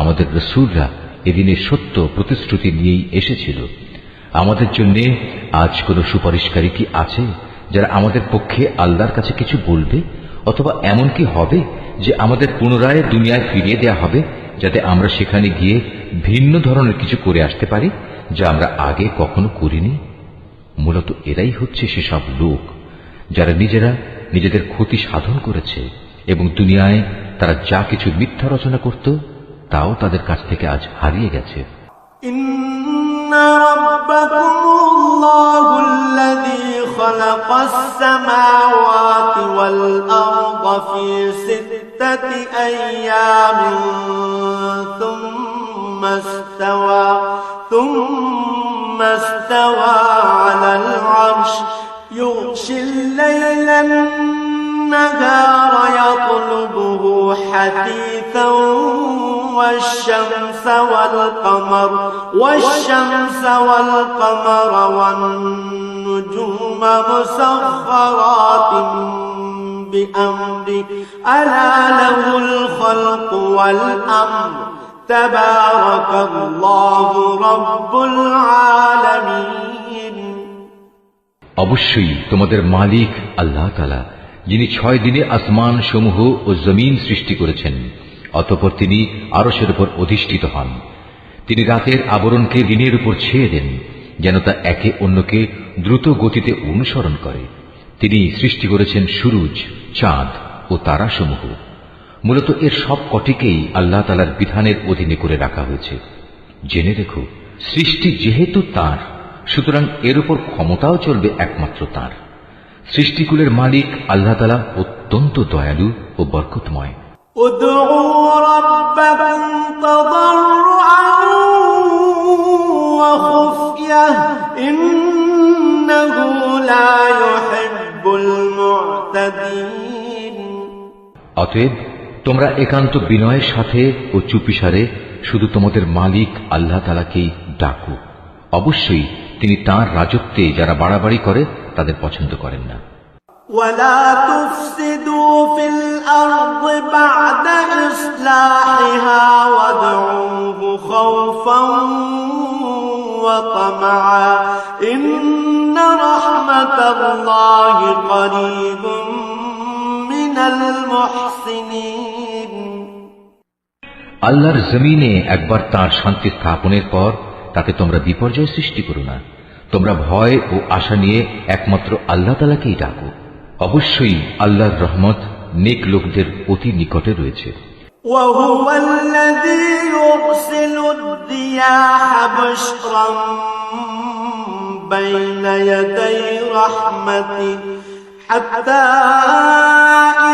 A: আমাদের রাসূলরা এদিনের সত্য প্রতিশ্রুতি নিয়েই এসেছিল, আমাদের জন্য আজ কোনো সুপারিশকারী কি আছে যারা আমাদের পক্ষে আল্লাহর কাছে কিছু বলবে? অথবা এমন কি হবে যে আমাদের পুনরায় দুনিয়ায় ফিরিয়ে দেয়া হবে, যাতে আমরা সেখানে গিয়ে ভিন্ন ধরনের কিছু করে আসতে পারি যা আমরা আগে কখনো করিনি? মূলত এরাই হচ্ছে সেসব লোক যারা নিজেরা নিজেদের ক্ষতি সাধন করেছে এবং দুনিয়ায় তারা যা কিছু মিথ্যা রচনা করত তাও তাদের কাছ থেকে আজ হারিয়ে গেছে।
B: ইন্না রাব্বাকুমুল্লাহুল্লাযী খালাকাস সামাওয়াতি ওয়াল আরদা ফি সিত্তাতি আইয়ামিন থুম্মা ইস্তাওয়া আলাল আরশ ইউগশিল লাইলান নাহারা ইয়াতলুবুহু হাতীসান والشمس والقمر والنجوم مسخرات بأمره ألا له الخلق والأمر تبارك الله رب العالمين।
A: অবশ্যই তোমাদের মালিক আল্লাহ তাআলা, যিনি 6 দিনে আসমান সমূহ ও জমিন সৃষ্টি করেছেন, অতঃপর তিনি আরশের উপর অধিষ্ঠিত হন। তিনি রাতের আবরণকে দিনের উপর ছেয়ে দেন যেন তা একে অন্যকে দ্রুত গতিতে অনুসরণ করে। তিনি সৃষ্টি করেছেন সূরজ, চাঁদ ও তারাসমূহ। মূলত এর সব কটিকেই আল্লাহ তাআলার বিধানের অধীনে করে রাখা হয়েছে। জেনে রেখো, সৃষ্টি যেহেতু তাঁর, সুতরাং এর উপর ক্ষমতাও চলবে একমাত্র তাঁর। সৃষ্টিকুলের মালিক আল্লাহ তাআলা অত্যন্ত দয়ালু ও বরকতময়।
B: ادعوا ربكم تضرعا وخفية إنه لا يحب المعتدين।
A: অতএব তোমরা একান্ত বিনয়ের সাথে ও চুপিসারে শুধু তোমাদের মালিক আল্লাহ তাআলাকেই ডাকো। অবশ্যই তিনি তাঁর রাজত্বে যারা বাড়াবাড়ি করে তাদের পছন্দ করেন না।
B: ولا تفسدوا في الأرض بعد إصلاحها وادعوه خوفا وطمعا إن رحمة الله قريب من المحسنين।
A: আল্লাহর জমিনে একবার তাঁর শান্তি স্থাপনের পর তাতে তোমরা বিপর্যয় সৃষ্টি করো না। তোমরা ভয় ও আশা নিয়ে একমাত্র আল্লাহ তাআলাকেই ডাকো। অবশ্যই আল্লাহর রহমত নেক লোকদের অতি নিকটে রয়েছে।
B: وهو الذي يرسل الرياح بشرا بين يدي رحمته حتى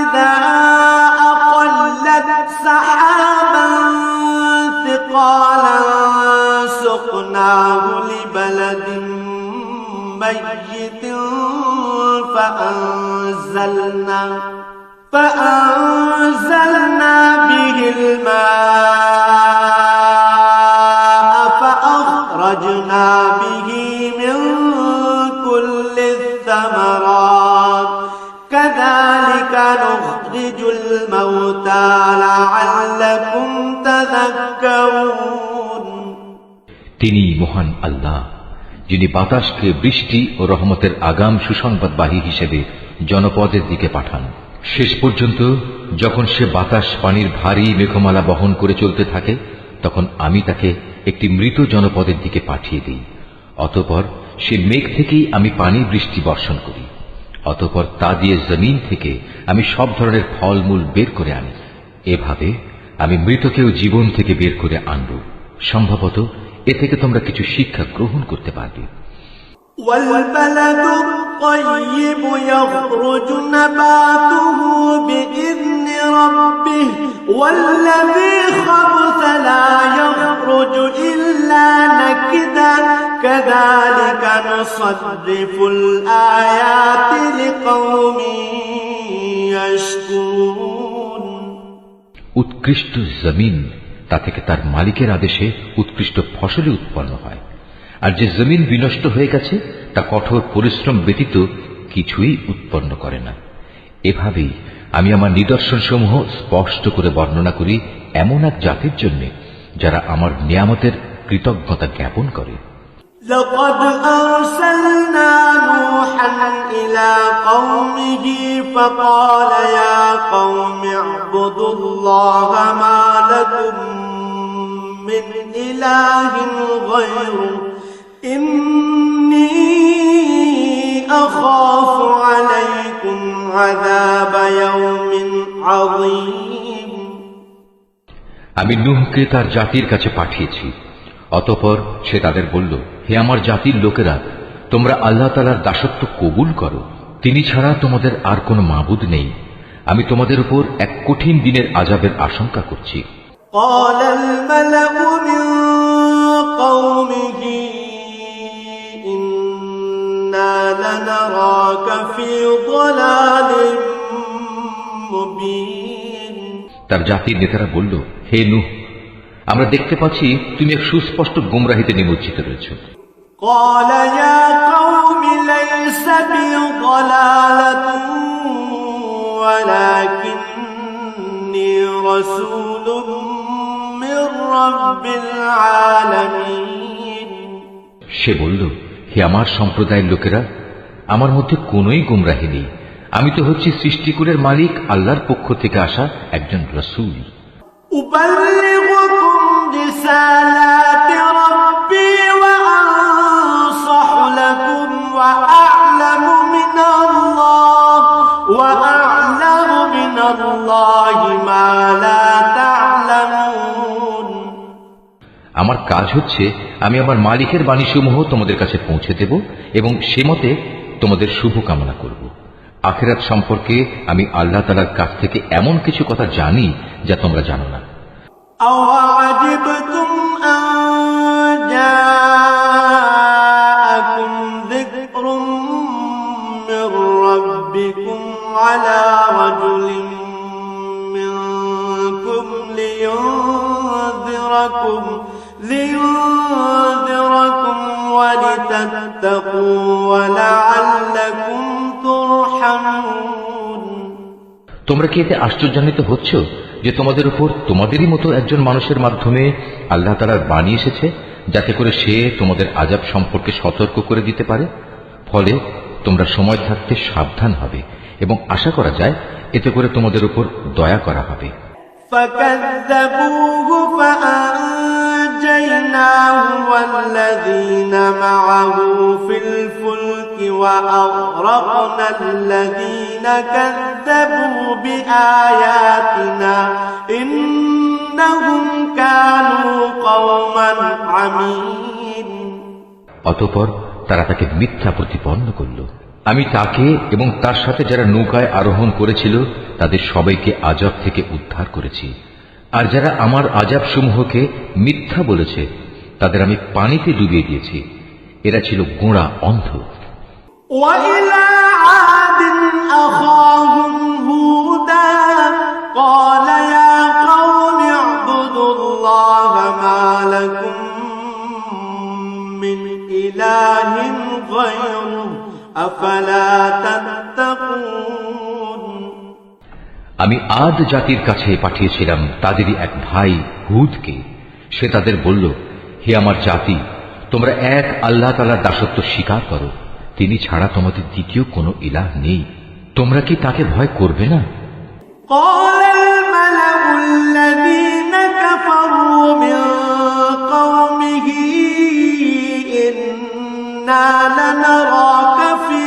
B: إذا أقلت سحابا ثقالا سقناه لبلد ميت فأنزلنا به الماء فأخرجنا به من كل الثمرات كذلك نخرج الموتى لعلكم تذكرون।
A: তিনি মহান আল্লাহ, যিনি বাতাসকে বৃষ্টি ও রহমতের আগাম সুসংবাদবাহী হিসেবে জনপদের দিকে পাঠান। শেষ পর্যন্ত যখন সে বাতাস পানির ভারী মেঘমালা বহন করে চলতে থাকে, তখন আমি তাকে একটি মৃত জনপদের দিকে পাঠিয়ে দিই। অতঃপর সে মেঘ থেকেই আমি পানি বৃষ্টি বর্ষণ করি। অতঃপর তা দিয়ে জমিন থেকে আমি সব ধরনের ফলমূল বের করে আনি। এভাবে আমি মৃতকেও জীবন থেকে বের করে আনব। সম্ভবত এ থেকে তোমরা কিছু শিক্ষা গ্রহণ করতে পারবে।
B: والبلد الطيب يخرج نباته بإذن ربه والذي خبث لا يخرج إلا نكدا كذلك نصرف الآيات لقوم يشكرون।
A: উৎকৃষ্ট জমিন, তা থেকে তার মালিকের আদেশে উৎকৃষ্ট ফসল উৎপন্ন হয়। আর যে জমিন বিনষ্ট হয়ে গেছে তা কঠোর পরিশ্রম ব্যতীত কিছুই উৎপন্ন করে না। এভাবেই আমি আমার নিদর্শনসমূহ স্পষ্ট করে বর্ণনা করি এমন এক জাতির জন্য যারা আমার নিয়ামতের কৃতজ্ঞতা জ্ঞাপন করে।
B: لقد أرسلنا نوحا إلى قومه فقال يا قوم اعبدوا الله ما لكم من إله غيره إني أخاف عليكم عذاب يوم عظيم
A: আমি নূহকে তার জাতির কাছে পাঠিয়েছি। অতঃপর সে তাদের বলল, হে আমার জাতির লোকেরা, তোমরা আল্লাহ তাআলার দাসত্ব কবুল করো। তিনি ছাড়া তোমাদের আর কোনো মাবুদ নেই। আমি তোমাদের উপর এক কঠিন দিনের আযাবের আশঙ্কা করছি।
B: قال الملأ من قومه إنا لنراك في ضلال مبين
A: তার জাতির নেতারা বলল, হে নূহ, আমরা দেখতে পাচ্ছি তুমি এক সুস্পষ্ট গোমরাহিতে নিমজ্জিত রয়েছ।
B: قال يا قوم ليس بي ضلالة ولكني رسول من رب العالمين
A: সে বলল, হে আমার সম্প্রদায়ের লোকেরা, আমার মধ্যে কোনোই গোমরাহি নেই। আমি তো হচ্ছি সৃষ্টিকুলের মালিক আল্লাহর পক্ষ থেকে আসা একজন রাসূল।
B: أبلغكم رسالات ربي وأنصح لكم وأعلم من الله ما لا تعلمون
A: আমার কাজ হচ্ছে আমি আমার মালিকের বাণীসমূহ তোমাদের কাছে পৌঁছে দেব এবং সে মতে তোমাদের শুভ কামনা করব। আখিরাত সম্পর্কে আমি আল্লাহ তাআলার কাছ থেকে এমন কিছু কথা জানি যা তোমরা জানো না।
B: أَوَعَجِبْتُمْ أَنْ جَاءَكُمْ ذِكْرٌ مِّنْ رَبِّكُمْ عَلَى رَجُلٍ مِّنْكُمْ لِيُنذِرَكُمْ وَلِتَتَّقُوا وَلَعَلَّكُمْ تُرْحَمُونَ
A: তোমরা কি এতে আশ্চর্যান্বিত হচ্ছ যে তোমাদের উপর তোমাদেরই মতো একজন মানুষের মাধ্যমে আল্লাহ তাআলার বাণী এসেছে, যাতে করে সে তোমাদের আযাব সম্পর্কে সতর্ক করে দিতে পারে? ফলে তোমরা সময় থাকতে সাবধান হবে এবং আশা করা যায় এতে করে তোমাদের উপর দয়া করা হবে।
B: فَكَذَّبُوهُ فَأَنجَيْنَاهُ وَالَّذِينَ مَعَهُ فِي الْفُلْكِ وَأَغْرَقْنَا الَّذِينَ كَذَّبُوا بِآيَاتِنَا إِنَّهُمْ كَانُوا قَوْمًا عَمِينَ
A: অতঃপর তারা তাকে মিথ্যা প্রতিপন্ন করল। আমি তাকে এবং তার সাথে যারা নৌকায় আরোহণ করেছিল তাদের সবাইকে আযাব থেকে উদ্ধার করেছি। আর যারা আমার আযাব সমূহকে মিথ্যা বলেছে তাদের আমি পানিতে ডুবিয়ে দিয়েছি। এরা ছিল গোঁড়া অন্ধ।
B: وَإِلَى عَادٍ أَخَاهُمْ هُودًا قَالَ يَا قَوْمِ اعْبُدُوا اللَّهَ مَا لَكُمْ مِنْ إِلَٰهٍ غَيْرُهُ أَفَلَا تَتَّقُونَ
A: আমি আদ জাতির কাছে পাঠিয়েছিলাম তাদেরই এক ভাই হুদকে। সে তাদের বলল, হে আমার জাতি, তোমরা এক আল্লাহ তাআলার দাসত্ব স্বীকার করো। তিনি ছাড়া তোমাদের দ্বিতীয় কোনো ইলাহ নেই। তোমরা কি তাকে ভয় করবে না?
B: قال الملأ الذين كفروا من قومه إنا لنراك في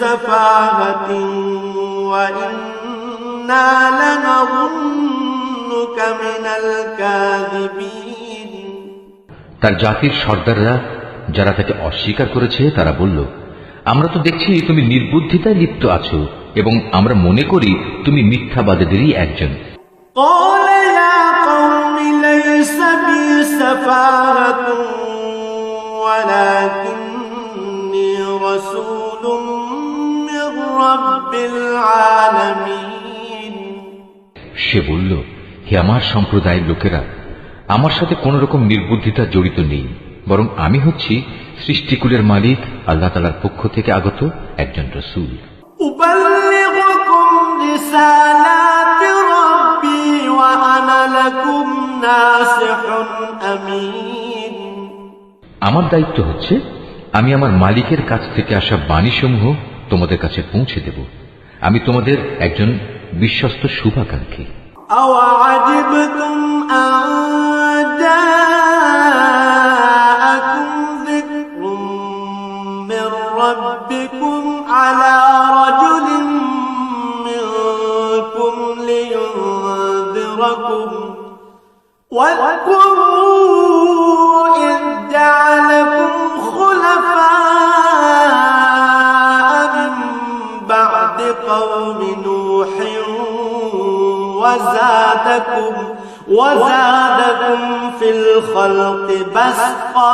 B: سفاهة وإنا لنظنك من الكاذبين
A: তার জাতির সর্দাররা যারা তাকে অস্বীকার করেছে তারা বলল, আমরা তো দেখছি তুমি নির্বুদ্ধিতায় লিপ্ত আছো এবং আমরা মনে করি তুমি মিথ্যাবাদীদেরই একজন।
B: قال يا قوم ليس بي سفاهة ولكني رسول من رب العالمين
A: সে বলল, হে আমার সম্প্রদায়ের লোকেরা, আমার সাথে কোন রকম নির্বুদ্ধিতা জড়িত নেই, বরং আমি হচ্ছি সৃষ্টিকুলের মালিক আল্লাহ তাআলার পক্ষ থেকে আগত একজন রাসূল।
B: أبلغكم رسالات ربي وأنا لكم أمين
A: আমার দায়িত্ব হচ্ছে আমি আমার মালিকের কাছ থেকে আসা বাণীসমূহ তোমাদের কাছে পৌঁছে দেব। আমি তোমাদের একজন বিশ্বস্ত শুভাকাঙ্ক্ষী।
B: أوعجبتم أن جاءكم ذكر من ربكم على رجل منكم لينذركم واذكروا إذ جعلكم خلفاء من بعد قوم نوح وزادكم في الخلق بسطة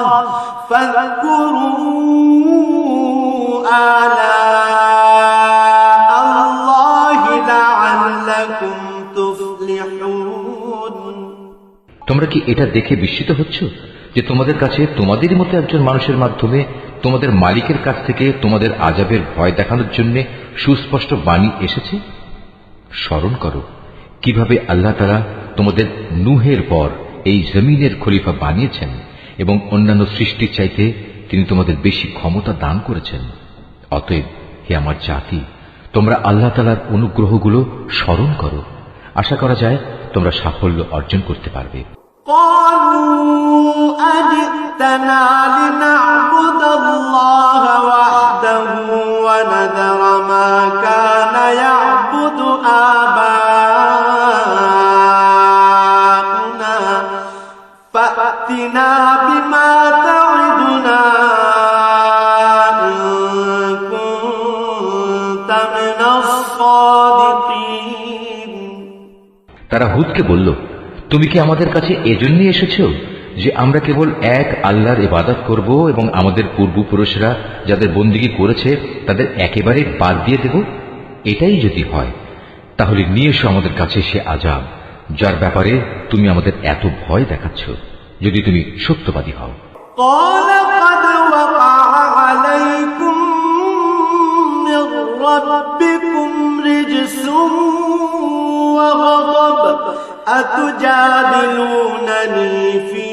B: فاذكروا آلاء الله لعلكم تفلحون
A: তোমরা কি এটা দেখে বিস্মিত হচ্ছ যে তোমাদের কাছে তোমাদেরই মতো একজন মানুষের মাধ্যমে তোমাদের মালিকের কাছ থেকে তোমাদের আযাবের ভয় দেখানোর জন্য সুস্পষ্ট বাণী এসেছে? স্মরণ করো কিভাবে আল্লাহ তাআলা তোমাদের নূহের পর এই জমিনের খলিফা বানিয়েছেন এবং অন্যান্য সৃষ্টির চাইতে তিনি তোমাদের বেশি ক্ষমতা দান করেছেন। অতএব হে আমার জাতি, তোমরা আল্লাহ তাআলার অনুগ্রহগুলো স্মরণ করো। আশা করা যায় তোমরা সাফল্য অর্জন করতে পারবে।
B: قالوا أجئتنا لنعبد الله وحده ونذر ما كان يعبد آباؤنا فأتنا بما تعدنا إن كنت من الصادقين
A: তারা হুদকে বলল, তুমি কি আমাদের কাছে এজন্যই এসেছো যে আমরা কেবল এক আল্লাহর ইবাদত করব এবং আমাদের পূর্বপুরুষরা যাদের বন্দিগি করেছে তাদের একেবারে বাদ দিয়ে দেব? এটাই যদি হয় তাহলে নিয়ে এসো আমাদের কাছে সে আযাব যার ব্যাপারে তুমি আমাদের এত ভয় দেখাচ্ছ, যদি তুমি সত্যবাদী হও।
B: قال قد وقع عليكم من ربكم رجس وغضب أتجادلونني في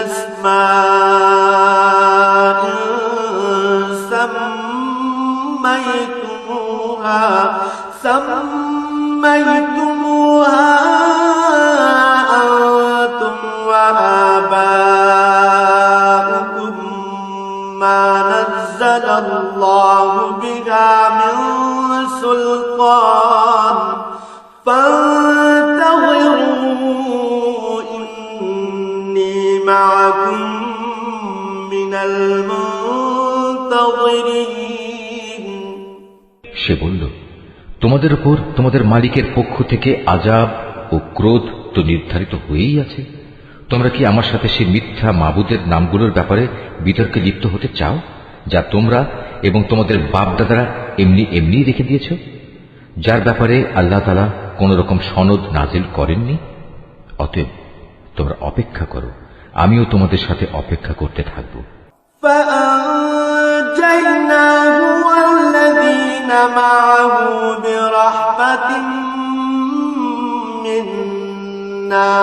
B: أسماء سميتموها أنتم وآباؤكم ما نزل الله بها من سلطان فانتظروا إني معكم من المنتظرين
A: সে বলল, তোমাদের উপর তোমাদের মালিকের পক্ষ থেকে আযাব ও ক্রোধ তো নির্ধারিত হয়েই আছে। তোমরা কি আমার সাথে সেই মিথ্যা মাবুদের নামগুলোর ব্যাপারে বিতর্কে লিপ্ত হতে চাও যা তোমরা এবং তোমাদের বাপ দাদারা এমনি এমনি রেখে দিয়েছ, যার ব্যাপারে আল্লাহ তাআলা কোন রকম সনদ নাজিল করেননি? অতএব তোমরা অপেক্ষা করো, আমিও তোমাদের সাথে অপেক্ষা করতে থাকব।
B: فأنجيناه والذين معه برحمة منا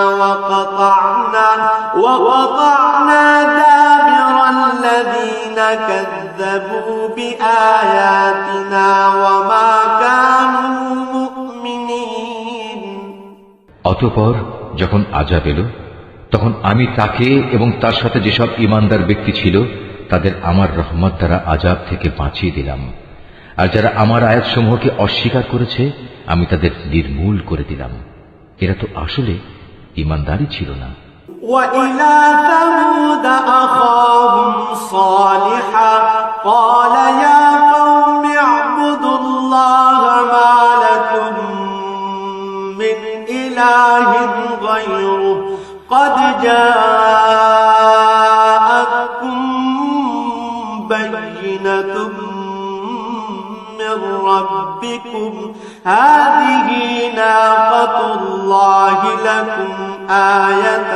B: وقطعنا دابر الذين كذبوا بآياتنا وما كانوا مؤمنين
A: অতঃপর যখন আযাব এলো তখন আমি তাকে এবং তার সাথে যেসব ঈমানদার ব্যক্তি ছিল তাদের আমার রহমত দ্বারা আযাব থেকে বাঁচিয়ে দিলাম, আর যারা আমার আয়াতসমূহকে অস্বীকার করেছে আমি তাদের নির্মূল করে দিলাম। এরা তো আসলে ঈমানদারই ছিল না।
B: وإلى ثمود أخاهم صالحا قال يا قوم اعبدوا الله ما لكم من إله غيره قد جاءتكم بينة من ربكم هذه ناقة الله لكم آية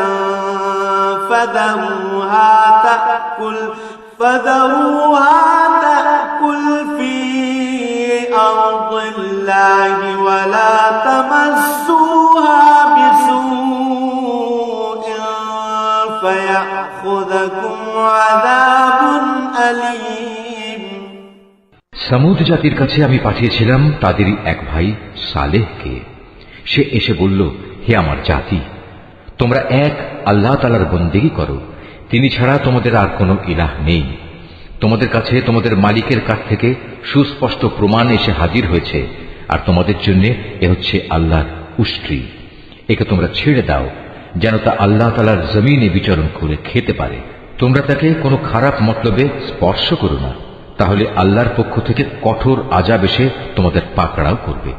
B: فذروها تأكل في أرض الله ولا تمسوها بسوء
A: সামুদ জাতির কাছে আমি পাঠিয়েছিলাম তাদেরই এক ভাই সালেহকে। সে এসে বলল, হে আমার জাতি, তোমরা এক আল্লাহ তাআলার বন্দেগী করো, তিনি ছাড়া তোমাদের আর কোনো ইলাহ নেই। তোমাদের কাছে তোমাদের মালিকের কাছ থেকে সুস্পষ্ট প্রমাণ এসে হাজির হয়েছে, আর তোমাদের জন্য এ হচ্ছে আল্লাহর উষ্ট্রি। একে তোমরা ছেড়ে দাও, যেন তা আল্লাহ তাআলার জমিনে বিচরণ করে খেতে পারে। তোমরা তাকে কোনো খারাপ মতলবে স্পর্শ করো না, তাহলে আল্লাহর পক্ষ থেকে কঠোর আযাব এসে তোমাদের পাকড়াও করবে।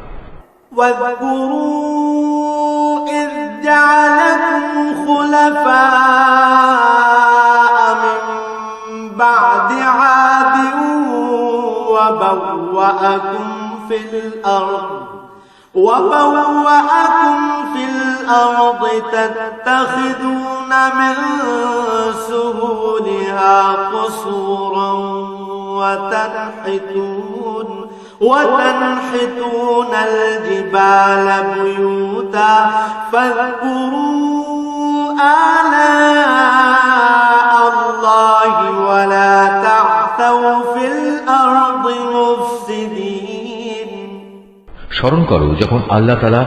B: واذكروا إذ جعلكم خلفاء من بعد عاد وبوأكم في الأرض تتخذون من سهولها قصورا وتنحتون الجبال بيوتا فاذكروا آلاء الله ولا تعثوا في الأرض مفسدين।
A: স্মরণ করো যখন আল্লাহ তাআলা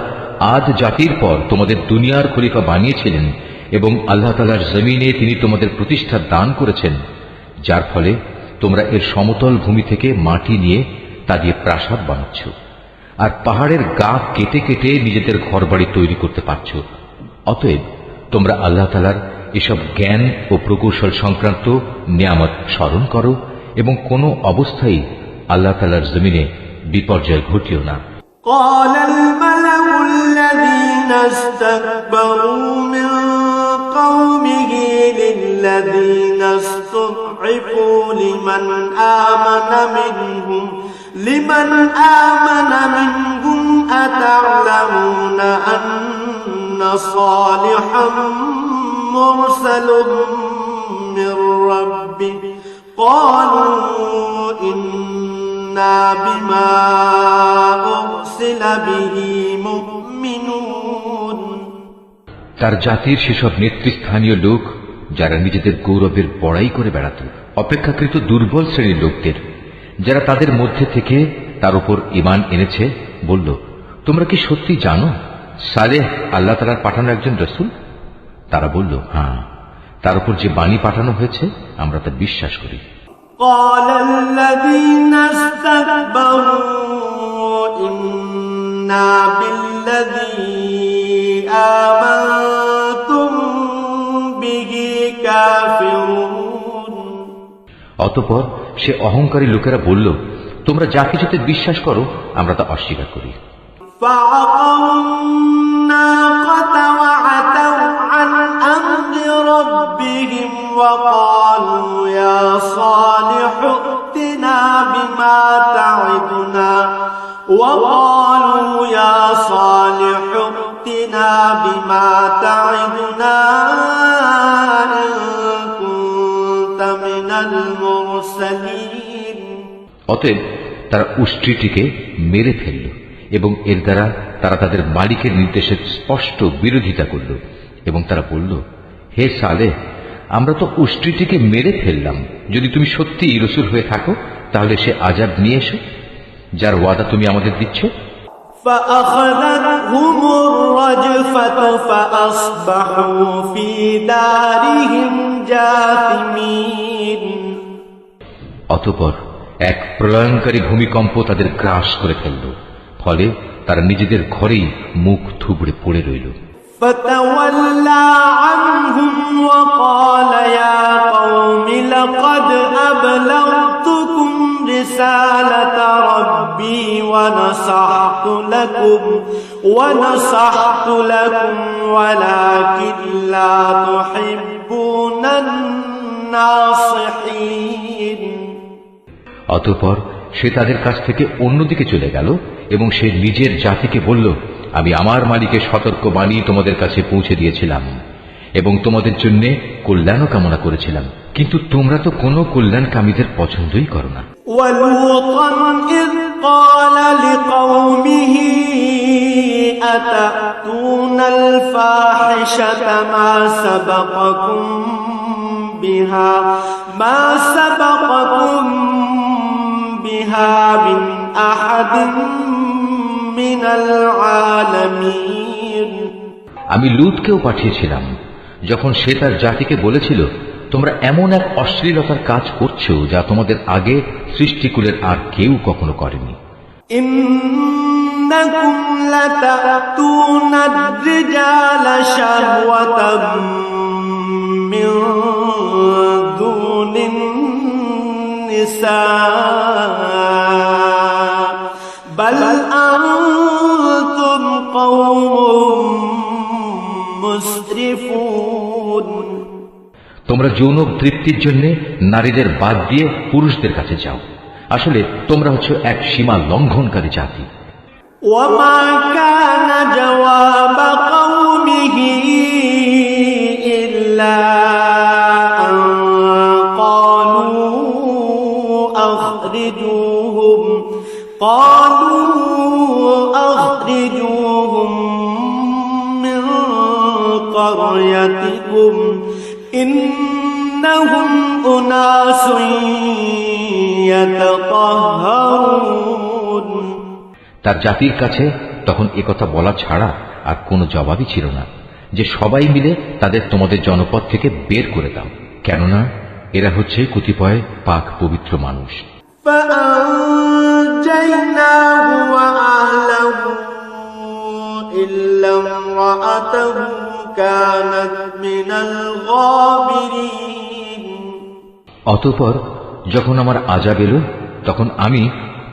A: আদ জাতির পর তোমাদের দুনিয়ার খলিফা বানিয়েছিলেন এবং আল্লাহ তাআলার জমিনে তিনি তোমাদের প্রতিষ্ঠা দান করেছেন, যার ফলে তোমরা এর সমতল ভূমি থেকে মাটি নিয়ে তা দিয়ে প্রাসাদ বানাচ্ছ, আর পাহাড়ের গা কেটে কেটে নিজেদের ঘরবাড়ি তৈরি করতে পারছ। অতএব তোমরা আল্লাহ তাআলার এসব জ্ঞান ও প্রকৌশল সংক্রান্ত নিয়ামত স্মরণ করো এবং কোনো অবস্থায় আল্লাহ তাআলার জমিনে বিপর্যয় ঘটিও না।
B: قال الملأ الذين استكبروا من قومه للذين استضعفوا لمن آمن منهم أتعلمون أن صالحا مرسل من ربه قالوا إنا بما أرسل به مؤمنون।
A: তার জাতির সেসব নেতৃস্থানীয় লোক যারা নিজেদের গৌরবের বড়াই করে বেড়াত, অপেক্ষাকৃত দুর্বল শ্রেণীর লোকদের যারা তাদের মধ্যে থেকে তার উপর ঈমান এনেছে, বলল, তোমরা কি সত্যি জানো সালেহ আল্লাহ তাআলার পাঠানো একজন রাসূল? তারা বলল, হ্যাঁ, তার উপর যে বাণী পাঠানো হয়েছে আমরা তা বিশ্বাস করি।
B: قال الذين استكبروا إنا بالذي آمنتم به كافرون।
A: অতঃপর সে অহংকারী লোকেরা বলল, তোমরা যা কিছুতে বিশ্বাস করো আমরা তা অস্বীকার করি।
B: فعقروا الناقة وعتوا عن أمر ربهم وقالوا يا صالح ائتنا بما تعدنا إن كنت من المرسلين।
A: অতএব তারা উষ্ট্রীটিকে মেরে ফেলল এবং এর দ্বারা তারা তাদের মালিকের নির্দেশের স্পষ্ট বিরোধিতা করল এবং তারা বলল, হে সালেহ, আমরা তো উষ্ট্রীটিকে মেরে ফেললাম, যদি তুমি সত্যিই রাসূল হয়ে থাকো তাহলে সে আযাব নিয়ে এসো যার ওয়াদা তুমি আমাদের দিচ্ছ।
B: فأخذتهم الرجفة فأصبحوا في دارهم جاثمين।
A: অতঃপর এক প্রলয়ঙ্কারী ভূমিকম্প তাদের গ্রাস করে ফেলল, ফলে তারা নিজেদের ঘরেই মুখ থুবড়ে পড়ে রইল।
B: فتولى عنهم وقال يا قوم لقد أبلغتكم رسالة ربي ونصحت لكم ولكن لا تحبون الناصحين।
A: অতঃপর সে তাদের কাছ থেকে অন্যদিকে চলে গেল এবং সে নিজের জাতিকে বলল, আমি আমার মালিকের সতর্ক বাণী তোমাদের কাছে পৌঁছে দিয়েছিলাম এবং তোমাদের জন্য কল্যাণ কামনা করেছিলাম, কিন্তু তোমরা তো কোনো কল্যাণকামীদের পছন্দই করো না।
B: وَلُوطًا إِذْ قَالَ لِقَوْمِهِ أَتَأْتُونَ الْفَاحِشَةَ مَا سَبَقَكُم فيها من أحد من العالمين
A: আমি লূতকেও পাঠিয়েছিলাম যখন সে তার জাতিকে বলেছিল, তোমরা এমন এক অশ্লীলতার কাজ করছো যা তোমাদের আগে সৃষ্টিকুলের আর কেউ কখনো করেনি।
B: إنكم لتأتون الرجال شهوة من دون النساء بل أنتم قوم مسرفون
A: তোমরা যৌন তৃপ্তির জন্য নারীদের বাদ দিয়ে পুরুষদের কাছে যাও। আসলে তোমরা হচ্ছে এক সীমা লঙ্ঘনকারী জাতি।
B: وما كان جواب قومه إلا أن قالوا أخرجوهم من قريتكم إنهم أناس يتطهرون
A: তার জাতির কাছে তখন একথা বলা ছাড়া আর কোনো জবাবই ছিল না যে সবাই মিলে তাদের তোমাদের জনপদ থেকে বের করে দাও, কেননা এরা হচ্ছে কতিপয় পাক পবিত্র মানুষ।
B: فأنجيناه وأهله إلا امرأته كانت من الغابرين
A: অতঃপর যখন আমার আযাব এলো তখন আমি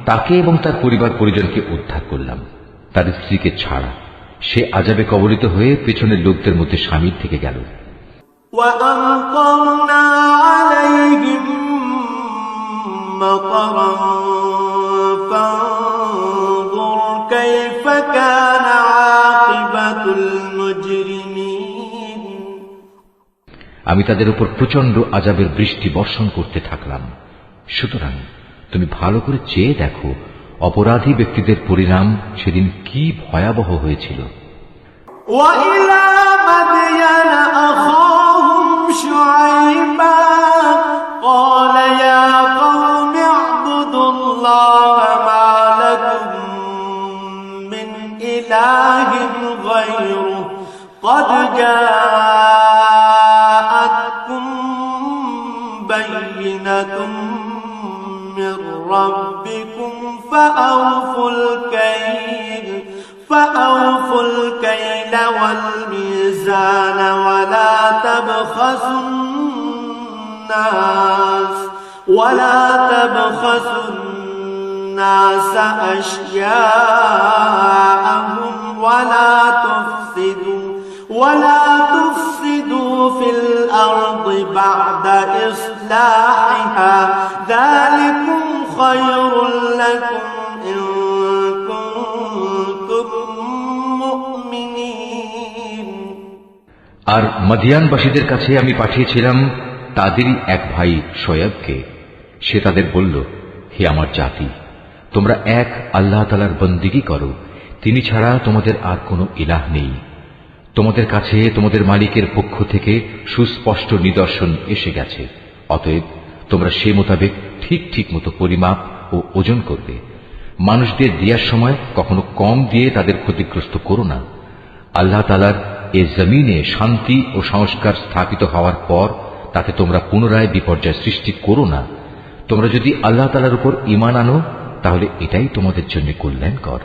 A: তাকে এবং তার পরিবার পরিজনকে উদ্ধার করলাম, তার স্ত্রীকে ছাড়া। সে আযাবে কবলিত হয়ে পেছনের লোকদের মধ্যে শামিল থেকে গেল।
B: وأمطرنا عليهم مطرا فانظر كيف كان عاقبة المجرمين
A: আমি তাদের উপর প্রচন্ড আযাবের বৃষ্টি বর্ষণ করতে থাকলাম। সুতরাং তুমি ভালো করে চেয়ে দেখো অপরাধী ব্যক্তিদের পরিণাম সেদিন কি ভয়াবহ হয়েছিল।
B: وإلى مدين أخاهم شعيبا قال يا قوم اعبدوا الله ما لكم من إله غيره قد جاءتكم بينة من ربكم فأوفوا الكيل والميزان ولا تبخسوا الناس أشياءهم ولا تفسدوا في الأرض بعد إصلاحها ذلكم خير لكم إن كنتم مؤمنين
A: আর মদিয়ানবাসীদের কাছে আমি পাঠিয়েছিলাম তাদেরই এক ভাই শোয়েবকে। সে তাদের বলল, হে আমার জাতি, তোমরা এক আল্লাহ তাআলার বন্দিগি করো, তিনি ছাড়া তোমাদের আর কোনো ইলাহ নেই। তোমাদের কাছে তোমাদের মালিকের পক্ষ থেকে সুস্পষ্ট নিদর্শন এসে গেছে, অতএব তোমরা সে মোতাবেক ঠিক মতো পরিমাপ ও ওজন করবে। মানুষদের দেওয়ার সময় কখনো কম দিয়ে তাদের ক্ষতিগ্রস্ত করো না। আল্লাহ তাআলার এ জমিনে শান্তি ও সংস্কার স্থাপিত হওয়ার পর তাতে তোমরা পুনরায় বিপর্যয় সৃষ্টি করো না। তোমরা যদি আল্লাহ তাআলার উপর ঈমান আনো তাহলে এটাই তোমাদের জন্য কল্যাণকর।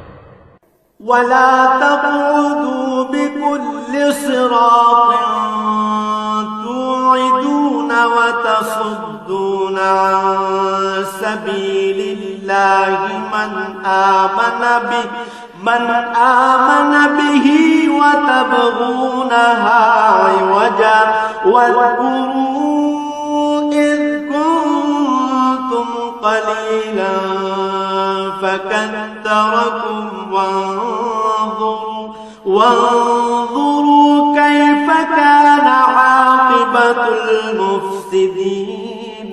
B: ولا تقعدوا بكل صراط توعدون وتصدون عن سبيل الله من آمن به وتبغونها عوجا واذكروا إذ كنتم قليلا فكثركم وانظروا كيف كان عاقبة المفسدين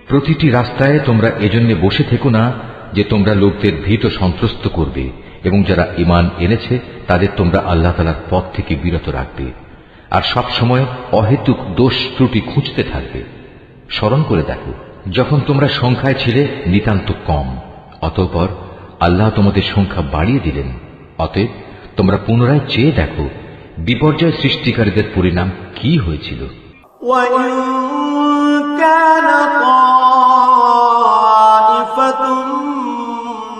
A: প্রতিটি রাস্তায় তোমরা এজন্য বসে থেকো না যে তোমরা লোকদের ভীত সন্ত্রস্ত করবে, এবং যারা ঈমান এনেছে তাদের তোমরা আল্লাহ তাআলার পথ থেকে বিরত রাখবে, আর সব সময় অহেতুক দোষ ত্রুটি খুঁজতে থাকবে। স্মরণ করে দেখো যখন তোমরা সংখ্যায় ছিলে নিতান্ত কম, অতঃপর আল্লাহ তোমাদের সংখ্যা বাড়িয়ে দিলেন। অতএব তোমরা পুনরায় চেয়ে দেখো বিপর্যয় সৃষ্টিকারীদের পরিণাম কি হয়েছিল।
B: وَإِن كَانَ طَائِفَةٌ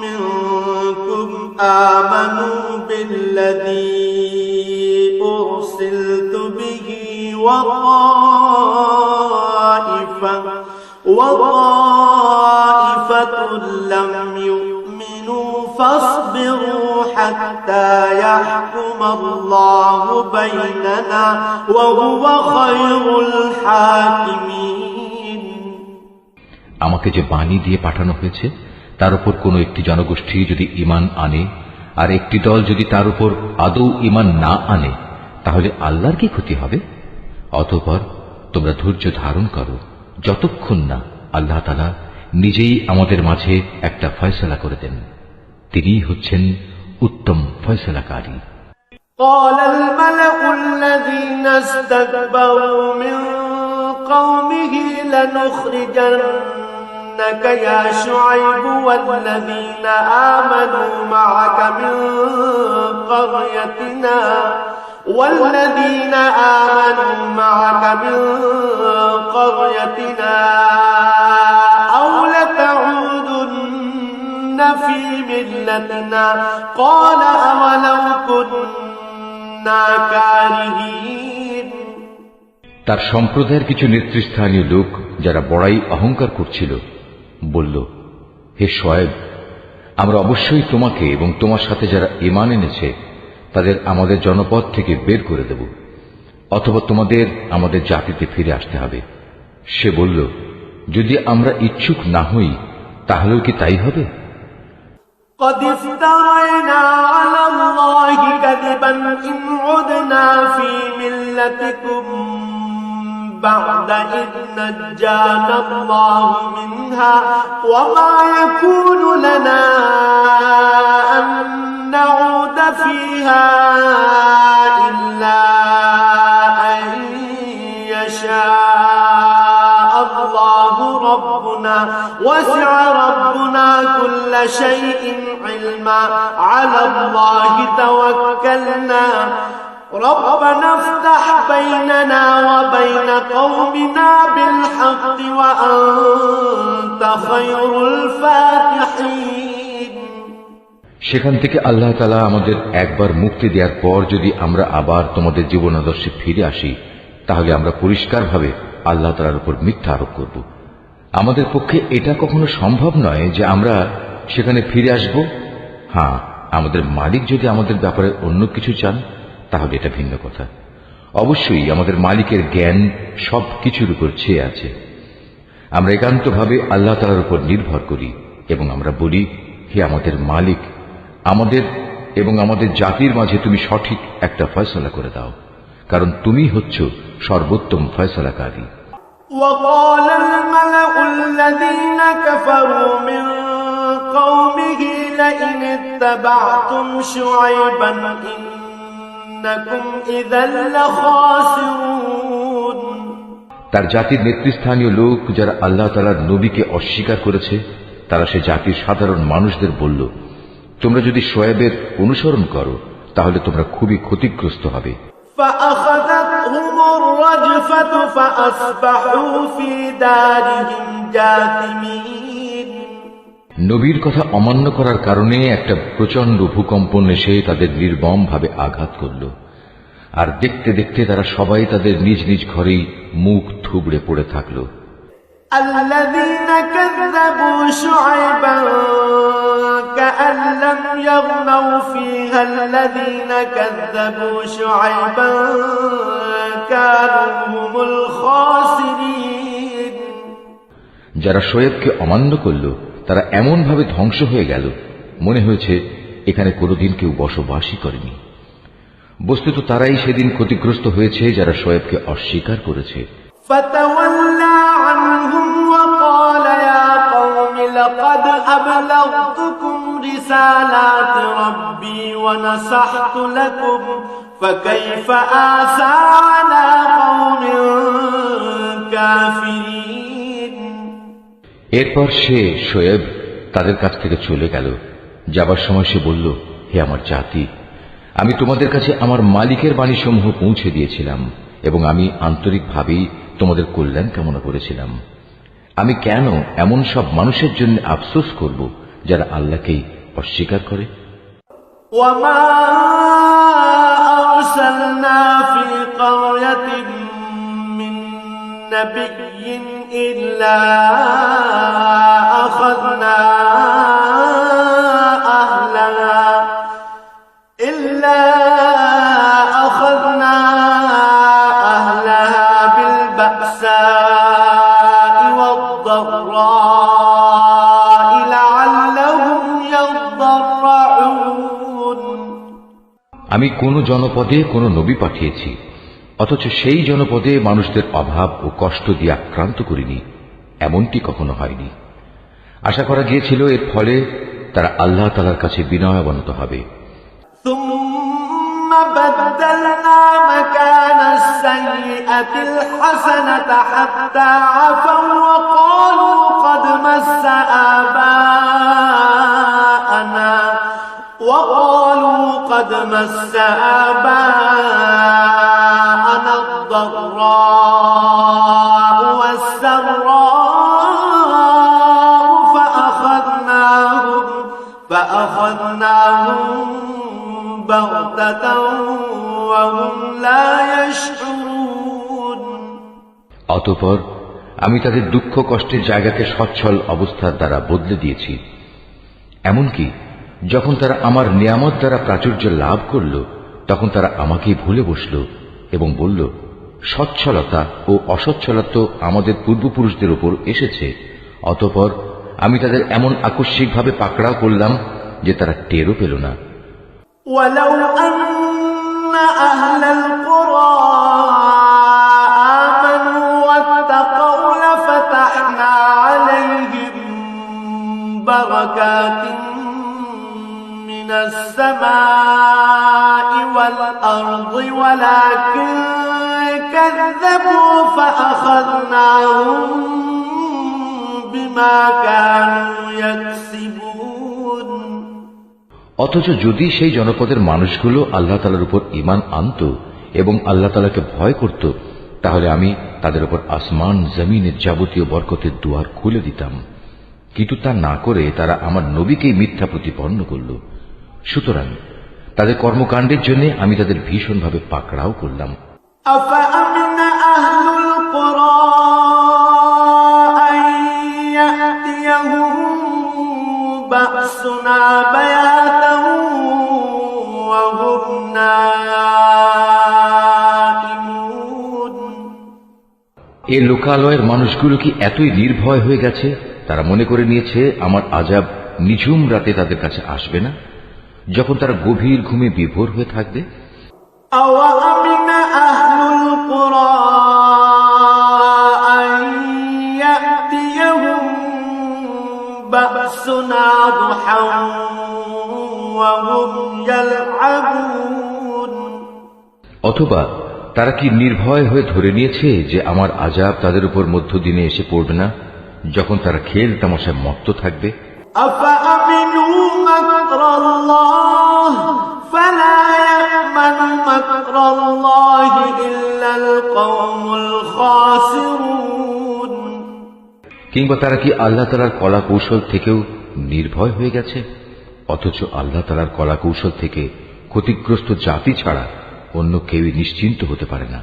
B: مِّنكُمْ آمَنُوا بِالَّذِي أُرْسِلْتُ بِهِ وَطَائِفَةٌ لَّمْ يُؤْمِنُوا فَاصْبِرُوا حَتَّى يَحْكُمَ اللَّهُ بَيْنَنَا وَهُوَ خَيْرُ الْحَاكِمِينَ।
A: আমাকে যে বাণী দিয়ে পাঠানো হয়েছে তার উপর কোনো একটি জনগোষ্ঠী যদি ঈমান আনে আর একটি দল যদি তার উপর আদৌ ঈমান না আনে, তাহলে আল্লাহর কি ক্ষতি হবে? অতঃপর তোমরা ধৈর্য ধারণ করো যতক্ষণ না আল্লাহ তাআলা নিজেই আমাদের মাঝে একটা ফয়সালা করে দেন। তিনিই হচ্ছেন উত্তম ফয়সালাকারী।
B: قال الملأ الذين استكبروا من قومه لنخرجنك يا شعيب والذين آمنوا معك من قريتنا أو لتعودن في ملتنا قال أولو كنا كارهين।
A: তার সম্প্রদায়ের কিছু নেতৃস্থানীয় লোক যারা বড়াই অহংকার করছিল বলল, হে শুআয়ব, আমরা অবশ্যই তোমাকে এবং তোমার সাথে যারা ঈমান এনেছে তাদের আমাদের জনপদ থেকে বের করে দেব, অথবা তোমাদের আমাদের জাতিতে ফিরে আসতে হবে। সে বলল, যদি আমরা ইচ্ছুক না হই তাহলেও কি তাই হবে?
B: قد افترينا على الله كذبا إن عدنا في ملتكم بعد إذ نجانا الله منها وما يكون لنا أن نعود فيها إلا أن يشاء الله ربنا وسع ربنا كل شيء علما على الله توكلنا ربنا افتح بيننا وبين قومنا بالحق وأنت خير الفاتحين।
A: সেখান থেকে আল্লাহ তাআলা আমাদের একবার মুক্তি দেওয়ার পর যদি আমরা আবার তোমাদের জীবন আদর্শে ফিরে আসি, তাহলে আমরা পরিষ্কারভাবে আল্লাহ তাআলার উপর মিথ্যা আরোপ করব। আমাদের পক্ষে এটা কখনো সম্ভব নয় যে আমরা সেখানে ফিরে আসব। হ্যাঁ, আমাদের মালিক যদি আমাদের ব্যাপারে অন্য কিছু চান তাহলে এটা ভিন্ন কথা। অবশ্যই আমাদের মালিকের জ্ঞান সব কিছুর উপর ছেয়ে আছে। আমরা একান্তভাবে আল্লাহ তাআলার উপর নির্ভর করি এবং আমরা বলি, হে আমাদের মালিক, আমাদের এবং আমাদের জাতির মাঝে তুমি সঠিক একটা ফয়সালা করে দাও, কারণ তুমি হচ্ছ সর্বোত্তম ফয়সালাকারী।
B: وقال الملأ الذين كفروا من قومه لئن اتبعتم شعيبا إنكم إذا لخاسرون।
A: তার জাতির নেতৃস্থানীয় লোক যারা আল্লাহ তাআলার নবীকে অস্বীকার করেছে তারা সে জাতির সাধারণ মানুষদের বলল, তোমরা যদি শুআয়বের অনুসরণ করো তাহলে তোমরা খুবই ক্ষতিগ্রস্ত হবে।
B: فأخذتهم الرجفة فأصبحوا في دارهم جاثمين।
A: নবীর কথা অমান্য করার কারণে একটা প্রচন্ড ভূকম্পন এসে তাদের নির্মমভাবে আঘাত করল, আর দেখতে দেখতে তারা সবাই তাদের নিজ নিজ ঘরেই মুখ থুবড়ে পড়ে থাকল।
B: الذين كذبوا شعيبا كأن لم يغنوا فيها الذين كذبوا شعيبا كانوا هم الخاسرين।
A: যারা শোয়েবকে অমান্য করল তারা এমন ভাবে ধ্বংস হয়ে গেল, মনে হয়েছে এখানে কোনোদিন কেউ বসবাসই করেনি। বস্তুত তারাই সেদিন ক্ষতিগ্রস্ত হয়েছে যারা শোয়েবকে অস্বীকার করেছে।
B: فتولى عنهم وقال يا قوم لقد أبلغتكم رسالات ربي ونصحت لكم فكيف آسى على قوم كافرين।
A: এরপর সে শোয়েব তাদের কাছ থেকে চলে গেল। যাবার সময় সে বলল, হে আমার জাতি, আমি তোমাদের কাছে আমার মালিকের বাণীসমূহ পৌঁছে দিয়েছিলাম এবং আমি আন্তরিকভাবেই তোমাদের কল্যাণ কামনা করেছিলাম। আমি কেন এমন সব মানুষের জন্য আফসোস করব যারা আল্লাহকেই অস্বীকার করে?
B: وما أرسلنا في قرية من نبي إلا أخذنا أهلها بالبأساء والضراء لعلهم يضرعون।
A: আমি কোন জনপদে কোন নবী পাঠিয়েছি, অথচ সেই জনপদে মানুষদের অভাব ও কষ্ট দিয়ে আক্রান্ত করিনি, এমনটি কখনো হয়নি। আশা করা গিয়েছিল এর ফলে তারা আল্লাহ তাআলার কাছে বিনয়াবনত হবে।
B: ثم بدلنا مكان السيئة الحسنة حتى عفوا وقالوا قد مس آباءنا الضراء والسراء فأخذناهم بغتة وهم لا يشعرون।
A: অতঃপর আমি তাদের দুঃখ কষ্টের জায়গাকে সচ্ছল অবস্থার দ্বারা বদলে দিয়েছি। এমনকি যখন তারা আমার নিয়ামত দ্বারা প্রাচুর্য লাভ করল, তখন তারা আমাকেই ভুলে বসল এবং বলল, সচ্ছলতা ও অসচ্ছলতা আমাদের পূর্বপুরুষদের উপর এসেছে। অতঃপর আমি তাদের এমন আকস্মিকভাবে পাকড়াও করলাম যে তারা টেরও পেল না।
B: ولو أن أهل القرى آمنوا واتقوا لفتحنا عليهم بركات من السماء والأرض ولكن كذبوا فأخذناهم بما كانوا يكسبون।
A: অথচ যদি সেই জনপদের মানুষগুলো আল্লাহ তাআলার উপর ঈমান আনত এবং আল্লাহ তাআলাকে ভয় করত, তাহলে আমি তাদের উপর আসমান জমিনের যাবতীয় বরকতের দুয়ার খুলে দিতাম। কিন্তু তা না করে তারা আমার নবীকেই মিথ্যা প্রতিপন্ন করল। সুতরাং তাদের কর্মকাণ্ডের জন্য আমি তাদের ভীষণভাবে পাকড়াও করলাম।
B: أفأمن أهل القرى أن يأتيهم بأسنا بياتا وهم نائمون।
A: এ লোকালয়ের মানুষগুলো কি এতই নির্ভয় হয়ে গেছে, তারা মনে করে নিয়েছে আমার আযাব নিঝুম রাতে তাদের কাছে আসবে না, যখন তারা গভীর ঘুমে বিভোর হয়ে থাকবে?
B: أوأمن أهل القرى أن يأتيهم بأسنا ضحى وهم يلعبون।
A: অথবা তারা কি নির্ভয় হয়ে ধরে নিয়েছে যে আমার আযাব তাদের উপর মধ্যদিনে এসে পড়বে না, যখন তারা খেল তামাশায় মত্ত থাকবে?
B: أفأمنوا مكر الله فلا يأمن مكر الله إلا القوم الخاسرون।
A: কিংবা তারা কি আল্লাহ তাআলার কলা কৌশল থেকেও নির্ভয় হয়ে গেছে? অথচ আল্লাহ তাআলার কলা কৌশল থেকে ক্ষতিগ্রস্ত জাতি ছাড়া অন্য কেউই নিশ্চিন্ত হতে পারে না।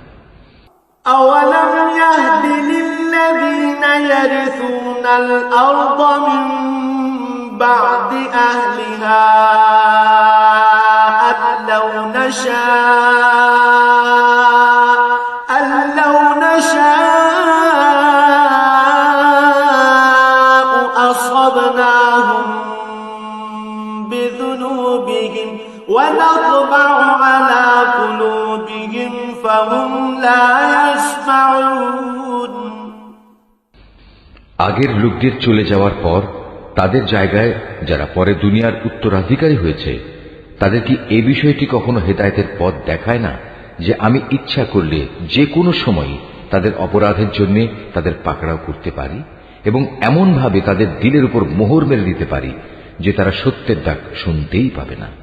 B: أولم يهد للذين يرثون الأرض من بعد أهلها أن لو نشاء أصبناهم بذنوبهم ونطبع على قلوبهم فهم لا يسمعون।
A: আগের লোকদের চলে যাওয়ার পর তাদের জায়গায় যারা পরে দুনিয়ার উত্তরাধিকারী হয়েছে, তাদের কি এই বিষয়টি কখনো হেদায়েতের পথ দেখায় না যে আমি ইচ্ছা করলে যে কোনো সময় তাদের অপরাধের জন্য তাদের পাকড়াও করতে পারি এবং এমনভাবে তাদের দিলের উপর মোহর মেরে দিতে পারি যে তারা সত্যের ডাক শুনতেই পাবে না।